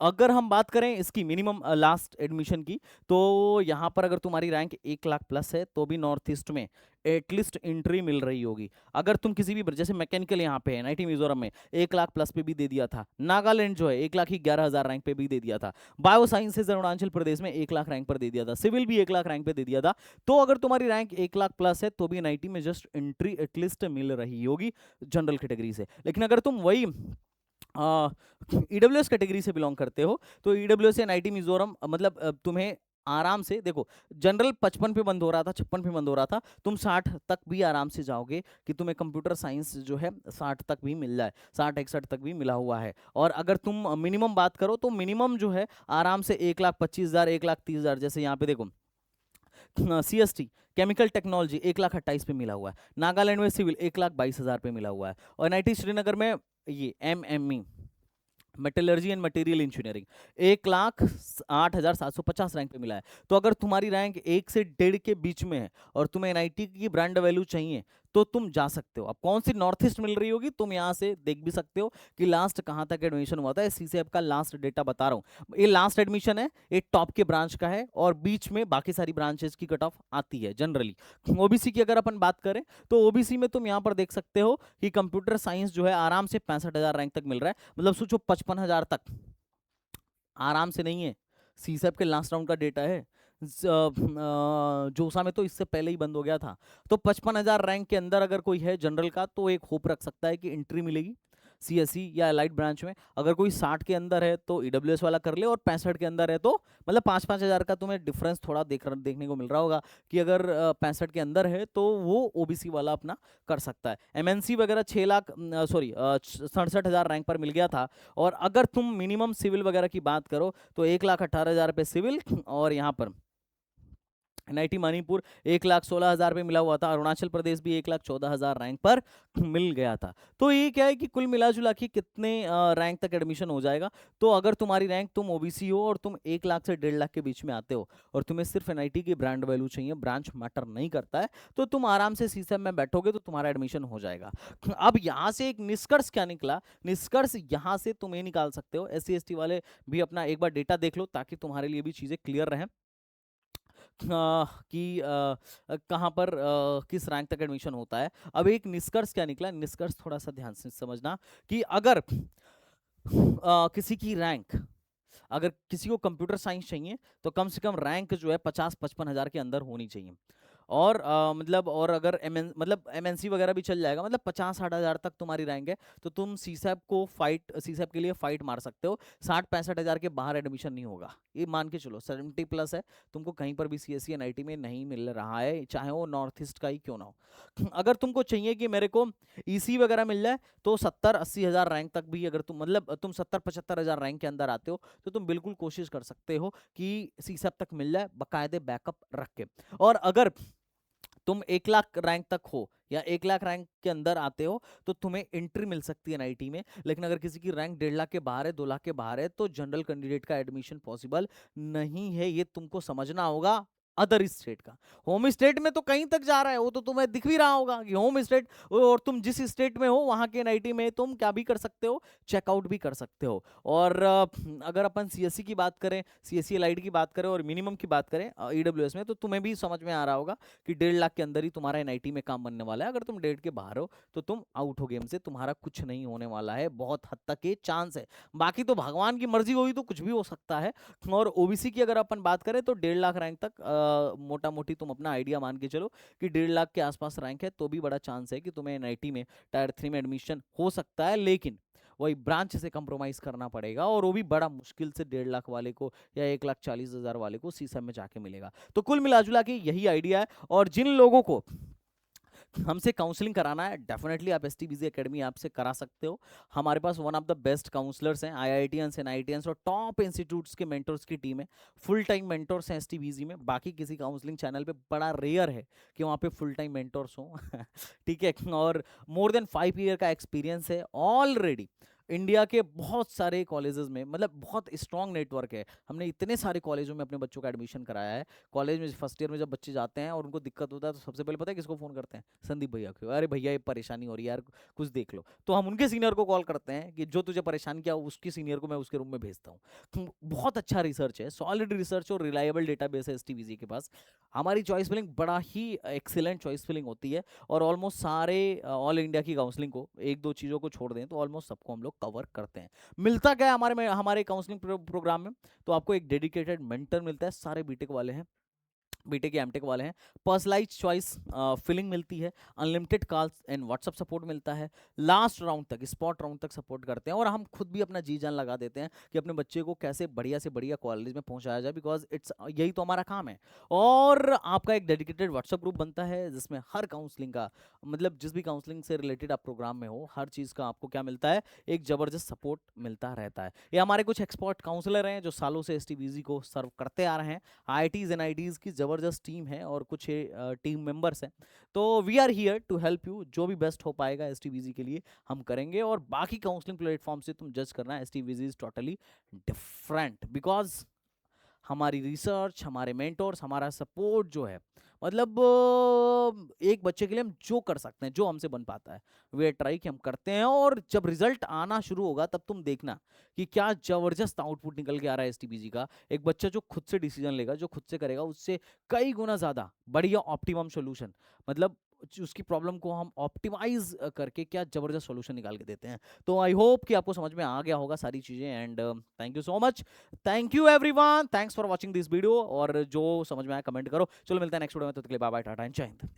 अगर हम बात करें इसकी मिनिमम लास्ट एडमिशन की, तो यहाँ पर अगर तुम्हारी रैंक 1 लाख प्लस है तो भी नॉर्थ ईस्ट में एटलीस्ट एंट्री मिल रही होगी। अगर तुम किसी भी जैसे मैकेनिकल यहाँ पे है एनआईटी मिजोरम में 1 लाख प्लस पे भी दे दिया था, नागालैंड जो है 1,11,000 रैंक पे भी दे दिया था, बायो साइंसेज अरुणाचल प्रदेश में 1 लाख रैंक पर दे दिया था, सिविल भी 1 लाख रैंक पे दे दिया था। तो अगर तुम्हारी रैंक 1 लाख प्लस है तो भी एनआईटी में जस्ट एंट्री एटलीस्ट मिल रही होगी जनरल कैटेगरी से। लेकिन अगर तुम वही ईडब्ल्यूएस कैटेगरी से बिलोंग करते हो तो ईडब्ल्यूएस एनआईटी मिजोरम मतलब तुम्हें आराम से देखो, जनरल 55 पे बंद हो रहा था, 56 पे बंद हो रहा था, तुम 60 तक भी आराम से जाओगे कि तुम्हें कंप्यूटर साइंस जो है 60 तक भी मिल जाए, 60-61 तक भी मिला हुआ है। और अगर तुम मिनिमम बात करो तो मिनिमम जो है आराम से 1,25,000 1,30,000, जैसे यहाँ पे देखो सीएसटी केमिकल टेक्नोलॉजी 1,28,000 पे मिला हुआ है, नागालैंड में सिविल 1,22,000 पे मिला हुआ है, और एनआईटी श्रीनगर में ये MME metallurgy and material engineering 1,08,750 rank पे मिला है। तो अगर तुम्हारी रैंक 1 से 1.5 के बीच में है और तुम्हें एनआईटी की ब्रांड वैल्यू चाहिए तो तुम जा सकते हो। अब कौन सी नॉर्थ ईस्ट मिल रही होगी तुम यहाँ से देख भी सकते हो कि लास्ट कहाँ तक एडमिशन हुआ था। सीसीएफ का लास्ट डेटा बता रहा हूँ, ये लास्ट एडमिशन है, ये टॉप के ब्रांच का है और बीच में बाकी सारी ब्रांचेस की कट ऑफ आती है जनरली। ओबीसी की अगर अपन बात करें तो ओबीसी में तुम यहाँ पर देख सकते हो कि कंप्यूटर साइंस जो है आराम से 65,000 रैंक तक मिल रहा है, मतलब सोचो 55,000 तक आराम से नहीं है। सीसेप के लास्ट राउंड का डेटा है, जोसा में तो इससे पहले ही बंद हो गया था। तो 55,000 रैंक के अंदर अगर कोई है जनरल का तो एक होप रख सकता है कि एंट्री मिलेगी सीएससी या एलाइड ब्रांच में। अगर कोई 60 के अंदर है तो ईडब्ल्यूएस वाला कर ले, और 65 के अंदर है तो मतलब 5-5 हज़ार का तुम्हें डिफरेंस थोड़ा देखने को मिल रहा होगा कि अगर 65 के अंदर है तो वो ओबीसी वाला अपना कर सकता है। एमएनसी वगैरह 6 लाख 67,000 रैंक पर मिल गया था। और अगर तुम मिनिमम सिविल वगैरह की बात करो तो 1,18,000 पे सिविल, और यहाँ पर एनआईटी मणिपुर 1,16,000 पे मिला हुआ था, अरुणाचल प्रदेश भी 1,14,000 रैंक पर मिल गया था। तो ये क्या है कि कुल मिला जुला के कितने रैंक तक एडमिशन हो जाएगा। तो अगर तुम्हारी रैंक, तुम ओबीसी हो और तुम 1 लाख से 1.5 लाख के बीच में आते हो और तुम्हें सिर्फ एनआईटी की ब्रांड वैल्यू चाहिए, ब्रांच मैटर नहीं करता है, तो तुम आराम से सीसेम में बैठोगे तो तुम्हारा एडमिशन हो जाएगा। अब यहाँ से एक निष्कर्ष क्या निकला, निष्कर्ष यहाँ से तुम ये निकाल सकते हो, SC ST वाले भी अपना एक बार डेटा देख लो ताकि तुम्हारे लिए भी चीज़ें क्लियर रहें कि कहाँ पर किस रैंक तक एडमिशन होता है। अब एक निष्कर्ष क्या निकला, निष्कर्ष थोड़ा सा ध्यान से समझना कि अगर किसी की रैंक, अगर किसी को कंप्यूटर साइंस चाहिए तो कम से कम रैंक जो है 50-55 हज़ार के अंदर होनी चाहिए। और मतलब और अगर एमएनसी वगैरह भी चल जाएगा, मतलब 50-60 हज़ार तक तुम्हारी रैंक है तो तुम सीसैप के लिए फाइट मार सकते हो। 60-65 हज़ार के बाहर एडमिशन नहीं होगा, ये मान के चलो। 70 प्लस है, तुमको कहीं पर भी सीएससी एनआईटी में नहीं मिल रहा है, चाहे वो नॉर्थ ईस्ट का ही क्यों ना हो। अगर तुमको चाहिए कि मेरे को ईसी वगैरह मिल जाए तो 70-80 हज़ार रैंक तक भी, अगर तुम मतलब तुम 70-75 हज़ार रैंक के अंदर आते हो तो तुम बिल्कुल कोशिश कर सकते हो कि सीसैप तक मिल जाए बाकायदे बैकअप रख के। और अगर तुम 1 लाख रैंक तक हो या 1 लाख रैंक के अंदर आते हो तो तुम्हें एंट्री मिल सकती है एनआईटी में। लेकिन अगर किसी की रैंक 1.5 लाख के बाहर है, 2 लाख के बाहर है, तो जनरल कैंडिडेट का एडमिशन पॉसिबल नहीं है। ये तुमको समझना होगा। अदर स्टेट का, होम स्टेट में तो कहीं तक जा रहा है, वो तो तुम्हें दिख भी रहा होगा कि होम स्टेट, और तुम जिस स्टेट में हो वहां के एनआईटी में तुम क्या भी कर सकते हो, चेकआउट भी कर सकते हो। और अगर अपन सीएससी की बात करें, सीएससी एलाइड की बात करें और मिनिमम की बात करें ईडब्ल्यूएस में, तो तुम्हें भी समझ में आ रहा होगा कि 1.5 लाख के अंदर ही तुम्हारा एनआईटी में काम बनने वाला है। अगर तुम 1.5 के बाहर हो तो तुम आउट हो गेम से, तुम्हारा कुछ नहीं होने वाला है, बहुत हद तक ये चांस है। बाकी तो भगवान की मर्जी हुई तो कुछ भी हो सकता है। और ओबीसी की अगर अपन बात करें तो 1.5 लाख रैंक तक मोटा मोटी तुम अपना आइडिया मान के चलो कि 1.5 लाख के आसपास रैंक है, तो भी बड़ा चांस है कि तुम्हें एनआईटी में टायर 3 में एडमिशन हो सकता है। लेकिन वही ब्रांच से कंप्रोमाइज करना पड़ेगा, और वो भी बड़ा मुश्किल से 1.5 लाख वाले को या 1,40,000 वाले को सीसम में जाके मिलेगा। तो कुल मिलाजुला के यही आइडिया है। और जिन लोगों को हमसे काउंसलिंग कराना है, डेफिनेटली आप एसटीबीजी एकेडमी आपसे करा सकते हो। हमारे पास one of the best counsellors हैं, आईआईटीएंस एनआईटीएंस और टॉप इंस्टीट्यूट्स के मेंटर्स की टीम है। फुल टाइम मेंटर्स हैं एसटीबीजी में, बाकी किसी काउंसलिंग चैनल पे बड़ा रेयर है कि वहाँ पे फुल टाइम मेंटर्स हों ठीक है। और मोर देन 5 ईयर का एक्सपीरियंस है ऑलरेडी। इंडिया के बहुत सारे कॉलेजेस में, मतलब बहुत स्ट्रॉन्ग नेटवर्क है। हमने इतने सारे कॉलेजों में अपने बच्चों का एडमिशन कराया है। कॉलेज में फर्स्ट ईयर में जब बच्चे जाते हैं और उनको दिक्कत होता है तो सबसे पहले पता है किसको फ़ोन करते हैं? संदीप भैया को। अरे भैया ये परेशानी हो रही है यार, कुछ देख लो। तो हम उनके सीनियर को कॉल करते हैं कि जो तुझे परेशान किया उसके सीनियर को मैं उसके रूम में भेजता हूँ। तो बहुत अच्छा रिसर्च है, सॉलिड रिसर्च और रिलायबल डेटाबेस है एसटीबीजी के पास। हमारी चॉइस फिलिंग बड़ा ही एक्सीलेंट चॉइस फिलिंग होती है, और ऑलमोस्ट सारे ऑल इंडिया की काउंसलिंग को, एक दो चीज़ों को छोड़ दें तो ऑलमोस्ट सबको हम लोग कवर करते हैं। मिलता क्या है हमारे में, हमारे काउंसलिंग प्रोग्राम में? तो आपको एक डेडिकेटेड मेंटर मिलता है, सारे बीटेक वाले हैं, बीटेक के एमटेक वाले हैं। पर्सनलाइज चॉइस फिलिंग मिलती है, unlimited calls and WhatsApp support मिलता है, लास्ट राउंड तक, स्पॉट राउंड तक सपोर्ट करते हैं, और हम खुद भी अपना जी जान लगा देते हैं कि अपने बच्चे को कैसे बढ़िया से बढ़िया कॉलेज में पहुंचाया जाए, बिकॉज इट्स यही तो हमारा काम है। और आपका एक डेडिकेटेड व्हाट्सअप ग्रुप बनता है जिसमें हर काउंसलिंग का, मतलब जिस भी काउंसलिंग से रिलेटेड आप प्रोग्राम में हो, हर चीज़ का आपको क्या मिलता है, एक ज़बरदस्त सपोर्ट मिलता रहता है। ये हमारे कुछ एक्सपर्ट काउंसलर हैं जो सालों से एसटीबीजी को सर्व करते आ रहे हैं। आईआईटीज एनआईटीज की ज़बरदस्त टीम है और कुछ टीम मेंबर्स हैं। तो we are here to help you, जो भी बेस्ट हो पाएगा एसटीबीजी के लिए हम करेंगे। और बाकी काउंसलिंग प्लेटफॉर्म से तुम जज करना, एसटीबीजी इज टोटली डिफरेंट, बिकॉज हमारी रिसर्च, हमारे मेंटोर्स, हमारा सपोर्ट जो है, मतलब एक बच्चे के लिए हम जो कर सकते हैं, जो हमसे बन पाता है, वे ट्राई कि हम करते हैं। और जब रिजल्ट आना शुरू होगा तब तुम देखना कि क्या जबरदस्त आउटपुट निकल के आ रहा है एसटीबीजी का। एक बच्चा जो खुद से डिसीजन लेगा, जो खुद से करेगा, उससे कई गुना ज्यादा बढ़िया ऑप्टिमम सोल्यूशन, मतलब उसकी प्रॉब्लम को हम ऑप्टिमाइज करके क्या जबरदस्त सोल्यूशन निकाल के देते हैं। तो आई होप कि आपको समझ में आ गया होगा सारी चीजें, and thank you so much. Thank you everyone, thanks for watching this video. और जो समझ में आया कमेंट करो। चलो मिलते हैं नेक्स्ट वीडियो में, तो तक के लिए बाय बाय, टाटा एंड जय हिंद।